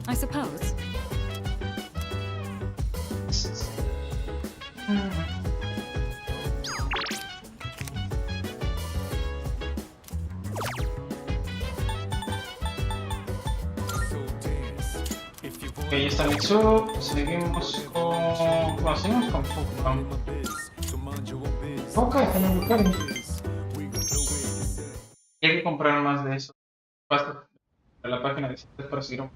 I suppose. Ok, ya está Mitsu. Seguimos con. Bueno, seguimos con Fuka. Fuka está en el lugar. Hay que comprar más de eso. Basta de la página de citas para seguir un.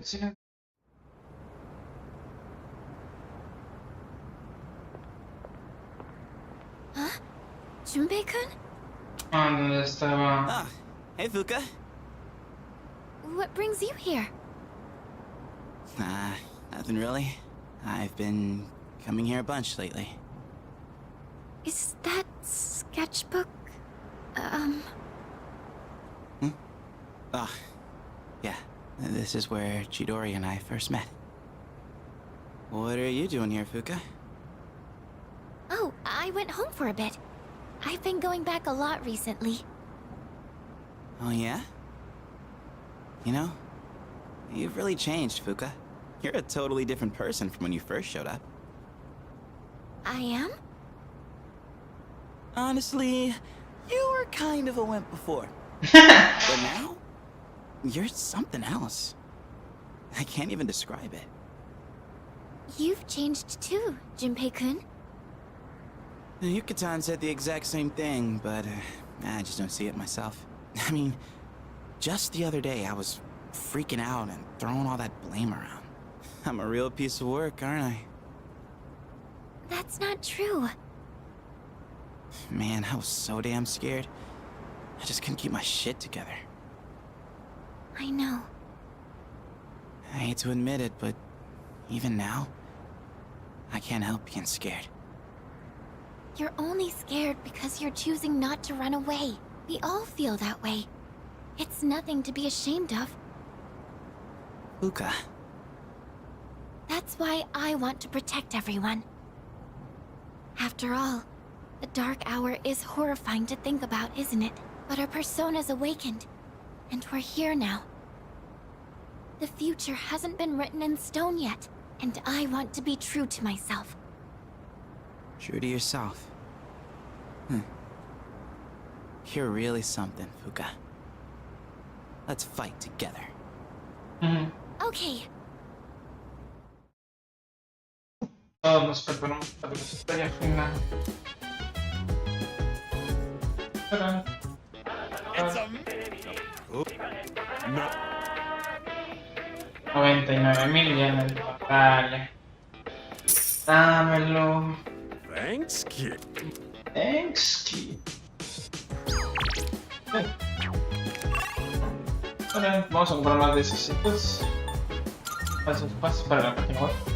Sí. Huh? Junpei-kun? Ah, ¿dónde estaba? Ah, hey Fuka. What brings you here? Nothing really. I've been coming here a bunch lately. Is that sketchbook? Oh, yeah. This is where Chidori and I first met. What are you doing here, Fuka? Oh, I went home for a bit. I've been going back a lot recently. Oh, yeah? You know, you've really changed, Fuka. You're a totally different person from when you first showed up. I am? Honestly, you were kind of a wimp before. But now, you're something else. I can't even describe it. You've changed too, Junpei-kun. Yuka-tan said the exact same thing, but I just don't see it myself. I mean, just the other day I was freaking out and throwing all that blame around. I'm a real piece of work, aren't I? That's not true. Man, I was so damn scared. I just couldn't keep my shit together. I know. I hate to admit it, but even now, I can't help being scared. You're only scared because you're choosing not to run away. We all feel that way. It's nothing to be ashamed of. Fuka, That's why I want to protect everyone. After all, the Dark Hour is horrifying to think about, isn't it? But our persona's awakened, and we're here now. The future hasn't been written in stone yet, and I want to be true to myself. true to yourself. You're really something, Fuka. Let's fight together. Okay, Todos nos preparamos para la historia final. Tarán. No. 99.000 yenes. Dale. Dámelo. Thanks, kid. Thanks, kid. Ahora vamos a comprar más de esos sitios. Pasos para la página web.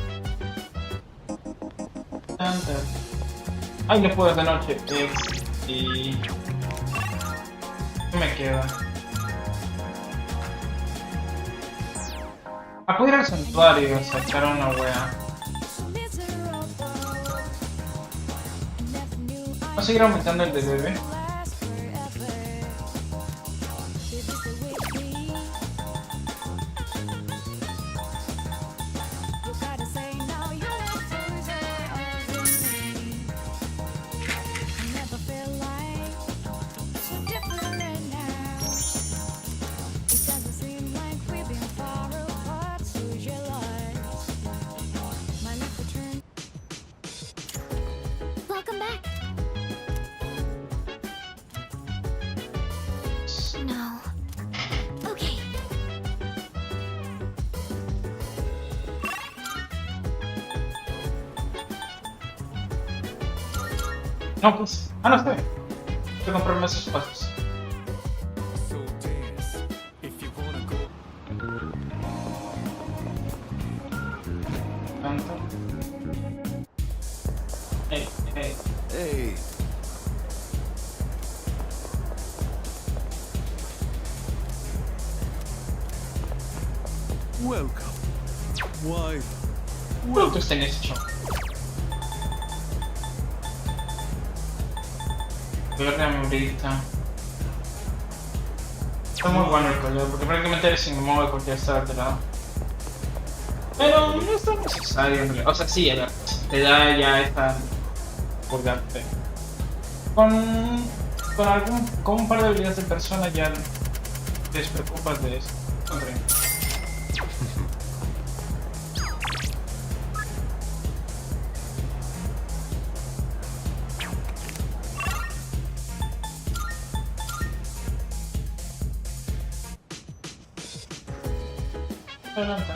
Ay, no puedo de noche. Y... ¿qué me queda? Puedo ir al santuario a sacar una wea. ¿Va a seguir aumentando el de bebé? welcome back. No. Okay. No, pues. Ah, no, está bien. Tengo que comprarme esos pasos. So dance if you wanna go. Tanto. Hey. Hey. Welcome. Why? ¿Cuántos tenés hecho? Verde hambrita. Está muy bueno el color, porque prácticamente eres inmóvil porque está alterado. Pero no es tan necesario en realidad. O sea, sí, te da ya esta colgante. Con un par de habilidades de persona ya te despreocupas de eso. Hombre. Adelante.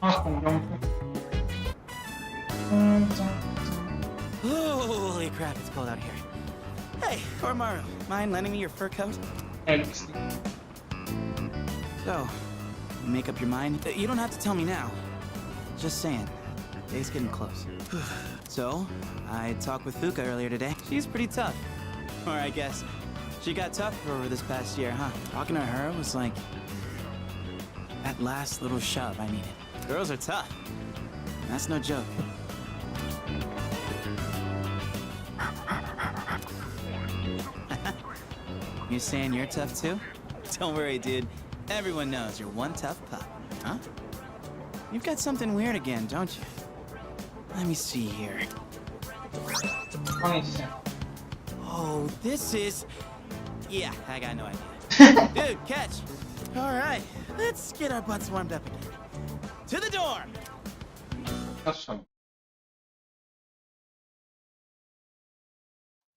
Vamos a comprar un poco. Holy crap, it's cold out here. Hey, Koromaru, mind lending me your fur coat? So, you make up your mind? You don't have to tell me now. Just saying, day's getting close. So, I talked with Fuka earlier today. She's pretty tough. Or I guess, she got tougher over this past year, huh? Talking to her was like that last little shove I needed. Girls are tough. And that's no joke. You saying you're tough too? Don't worry, dude. Everyone knows you're one tough pup, huh? You've got something weird again, don't you? Let me see here. Oh, this is... Yeah, I got no idea. Dude, catch! All right, let's get our butts warmed up again. To the dorm!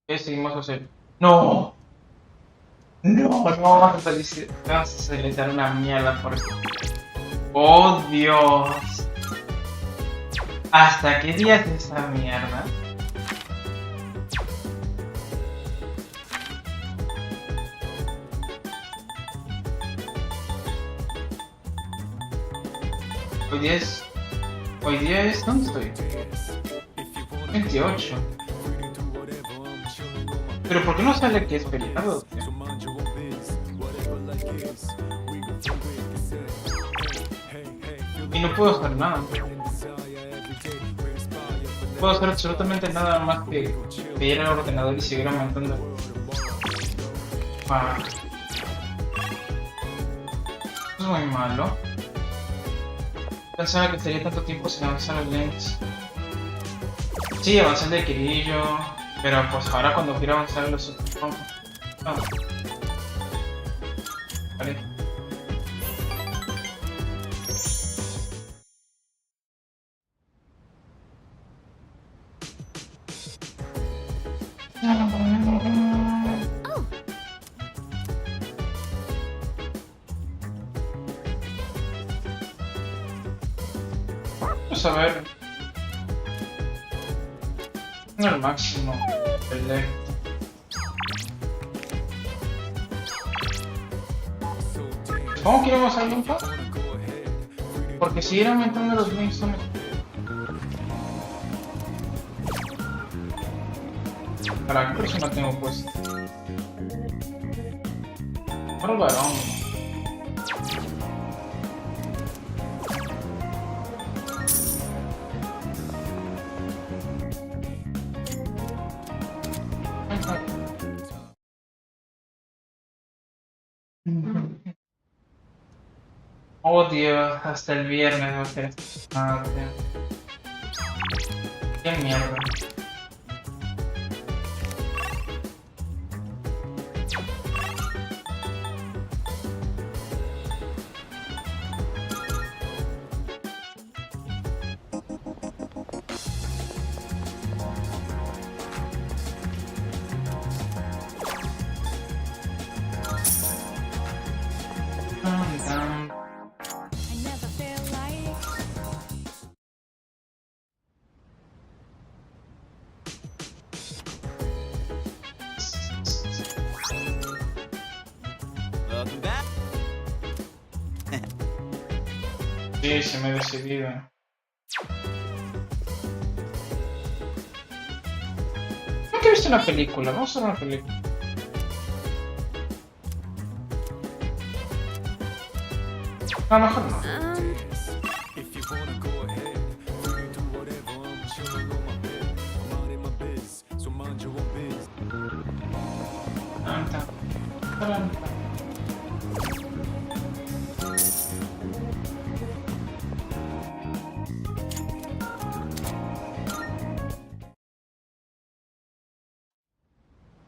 Seguimos a hacer. ¡No! No vamos a facilitar una mierda por esto. ¡Oh, Dios! ¿Hasta qué día es esta mierda? Hoy día es... Hoy día es... ¿Dónde estoy? 28. Pero ¿por qué no sale que es feriado? Y no puedo hacer nada. No puedo hacer absolutamente nada más que ir al ordenador y seguir aumentando. Ah. Eso es muy malo. Pensaba que estaría tanto tiempo sin avanzar los links. Sí, avancé el de Kirillo, pero pues ahora cuando quiero avanzar los otros... No. Vale. Vamos a ver. No el máximo. Perfecto. ¿Cómo queremos hacer un poco? Porque si ir aumentando los links son... ¿Para qué persona tengo puesto? Para el varón. Oh Dios, hasta el viernes va a ser esto. Ah, Dios. Qué mierda. Welcome back. Sí, se me ha decidido. Nunca he visto una película, vamos a ver una película. A lo mejor no. If you wanna go ahead, free to do whatever. I'm chilling on my bed. I'm out in my biz, so mind your own biz.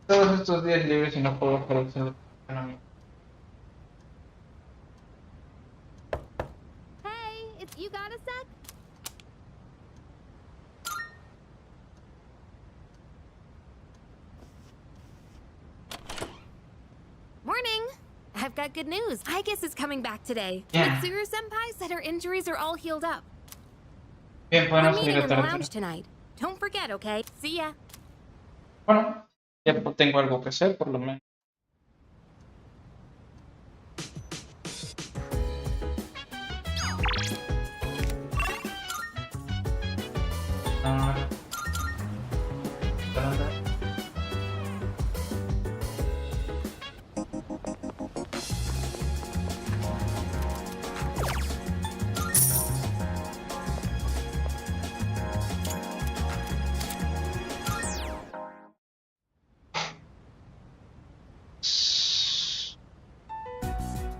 Todos estos días libres y no puedo hacer el... Hey, it's you got a sec? Morning! I've got good news. Aigis is coming back today. Yeah. Mitsuru-senpai said her injuries are all healed up. Bien, We're podemos meeting ir a in the tarde. lounge tonight. Don't forget, okay? See ya. Bueno, ya tengo algo que hacer por lo menos. Ah, ¿dónde?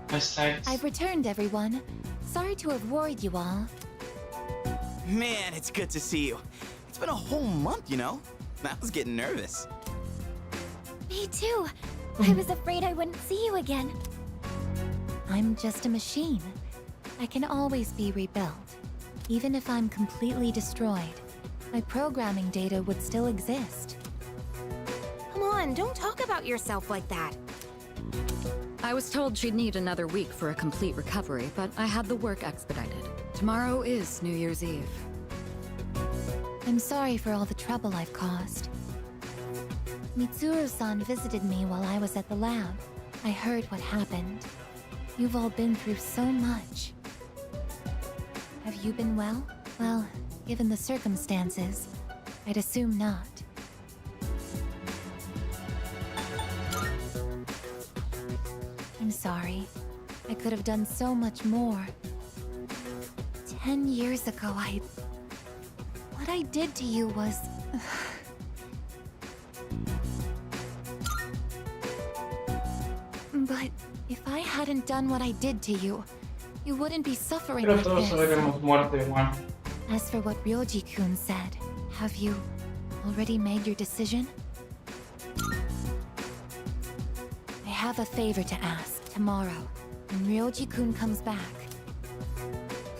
Besides, I've returned, everyone. Sorry to have worried you all. Man, it's good to see you. It's been a whole month, you know? I was getting nervous. Me too. I was afraid I wouldn't see you again. I'm just a machine. I can always be rebuilt. Even if I'm completely destroyed, my programming data would still exist. Come on, don't talk about yourself like that. I was told she'd need another week for a complete recovery, but I had the work expedited. Tomorrow is New Year's Eve. I'm sorry for all the trouble I've caused. Mitsuru-san visited me while I was at the lab. I heard what happened. You've all been through so much. Have you been well? Well, given the circumstances, I'd assume not. I'm sorry. I could have done so much more. 10 years ago, what I did to you was... But if I hadn't done what I did to you, you wouldn't be suffering Pero like todos this. sabemos muerte, Juan. As for what Ryoji-kun said, have you already made your decision? I have a favor to ask. Tomorrow, when Ryoji-kun comes back,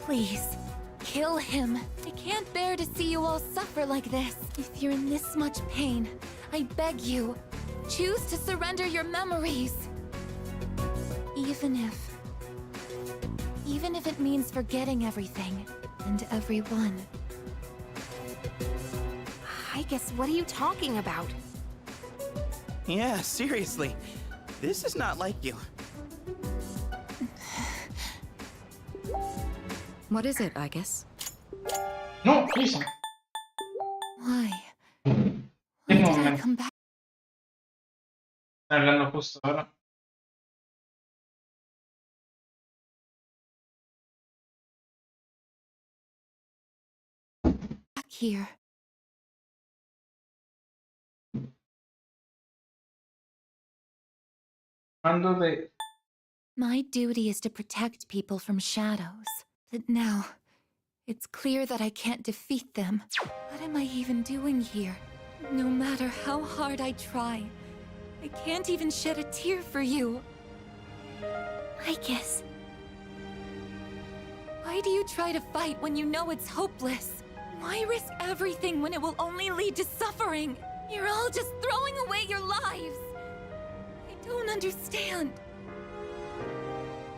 please, kill him. I can't bear to see you all suffer like this. If you're in this much pain, I beg you, choose to surrender your memories. Even if it means forgetting everything and everyone. I guess, what are you talking about? Yeah, seriously. This is not like you. What is it, I guess? No, listen. Why? En Why un did I momento. come back? Hablando justo ahora. Here? Hablando de... My duty is to protect people from shadows. But now, it's clear that I can't defeat them. What am I even doing here? No matter how hard I try, I can't even shed a tear for you. I guess... Why do you try to fight when you know it's hopeless? Why risk everything when it will only lead to suffering? You're all just throwing away your lives. I don't understand.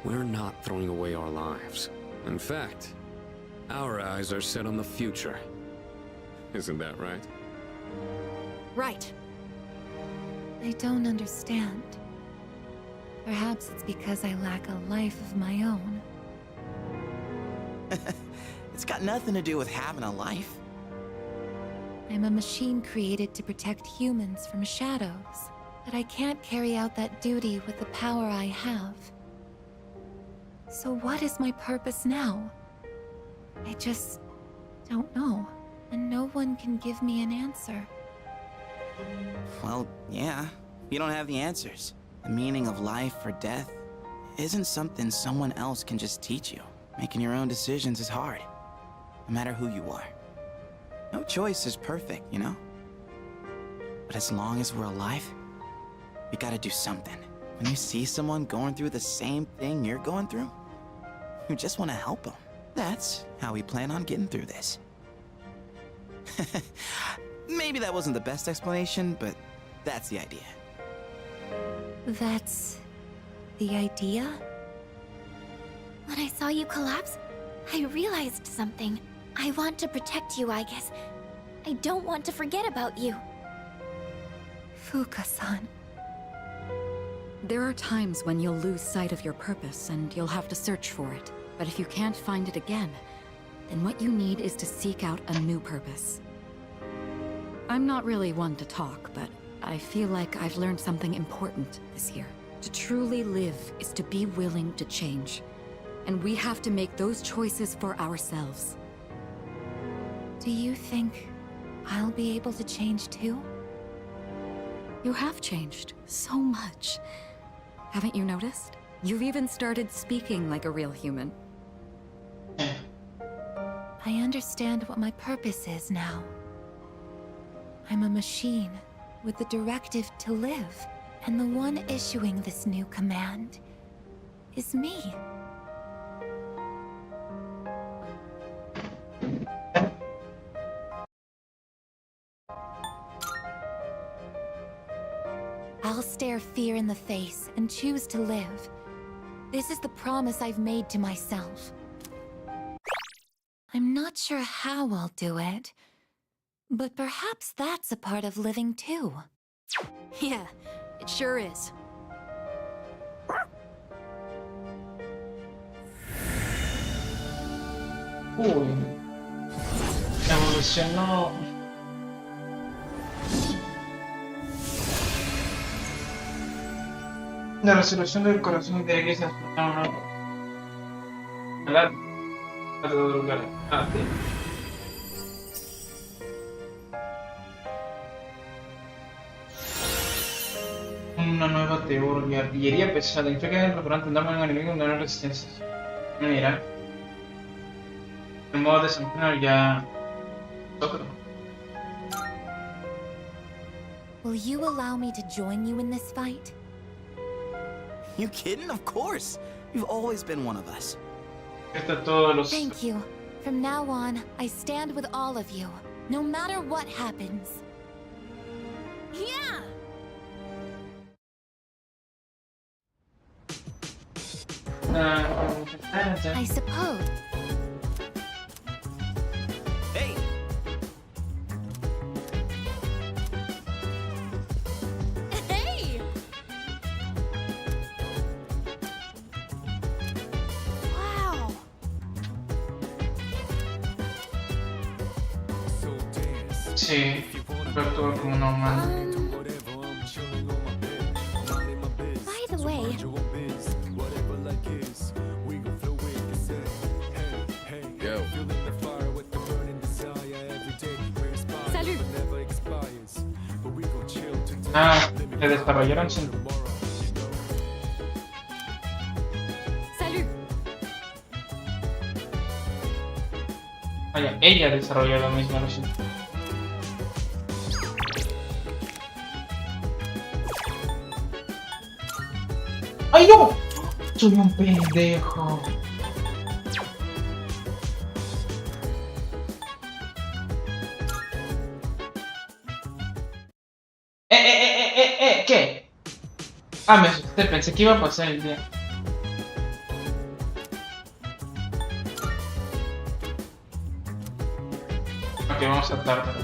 We're not throwing away our lives. In fact, our eyes are set on the future. Isn't that right? Right. I don't understand. Perhaps it's because I lack a life of my own. It's got nothing to do with having a life. I'm a machine created to protect humans from shadows, but I can't carry out that duty with the power I have. So what is my purpose now? I just don't know, and no one can give me an answer. Well, yeah. You don't have the answers. The meaning of life or death isn't something someone else can just teach you. Making your own decisions is hard, no matter who you are. No choice is perfect, you know? But as long as we're alive, we gotta do something. When you see someone going through the same thing you're going through, you just want to help them. That's how we plan on getting through this. Maybe that wasn't the best explanation, but that's the idea. That's the idea? When I saw you collapse, I realized something. I want to protect you, I guess. I don't want to forget about you. Fuka-san. There are times when you'll lose sight of your purpose and you'll have to search for it. But if you can't find it again, then what you need is to seek out a new purpose. I'm not really one to talk, but I feel like I've learned something important this year. To truly live is to be willing to change. And we have to make those choices for ourselves. Do you think I'll be able to change too? You have changed so much. Haven't you noticed? You've even started speaking like a real human. I understand what my purpose is now. I'm a machine with the directive to live, and the one issuing this new command is me. I'll stare fear in the face and choose to live. This is the promise I've made to myself. I'm not sure how I'll do it, but perhaps that's a part of living too. Yeah, it sure is. Uy. Evolucionó. La resolución del corazón de X es una a todo lugar. Ah, sí. Una nueva teoría. Artillería pesada. Infecta el restaurante darme a un enemigo de no resistencia. Mira. El modo de desempeño ya. Otro. Will you allow me to join you in this fight? You kidding? Of course. You've always been one of us. Está todos los. Thank you. From now on, I stand with all of you, no matter what happens. Yeah! I suppose. Hey! Hey! Wow! So dance. Sí, pero todo como normal. Whatever, I'm chilling on my bed. I'm minding my biz. By the way, Mind your own biz. Whatever like is, we gon' flow with the set. Hey, hey, Yo. feeling the fire with the burning desire every day. We're inspired, Salut. but never expires. But we gon' chill today. Ah, se desarrollaron sin. Tomorrow, you know. Salut. Vaya, ella desarrolló lo mismo, lo siento. ¡Ay, no! Soy un pendejo. ¿Qué? Ah, me asusté, pensé que iba a pasar el día. Ok, vamos a tardar.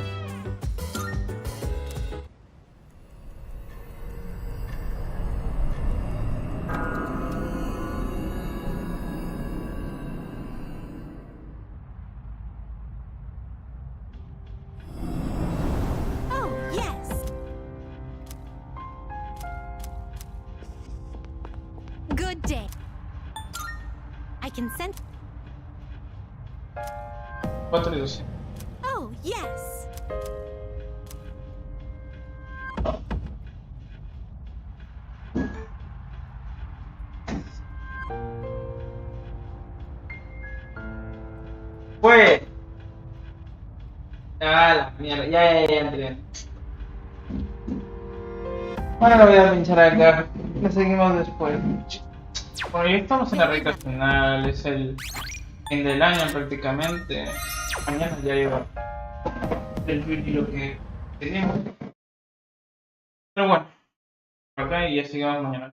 oh, yes! Good day. I can sense. 4 y 12. Oh, yes! ¡Fue! Ah, la mierda, ya entré. Bueno, lo voy a pinchar acá. Lo seguimos después. Bueno, ya estamos en la recta final. Es el fin del año prácticamente. Mañana ya iba el vídeo que teníamos. Pero bueno, acá y ya seguimos mañana.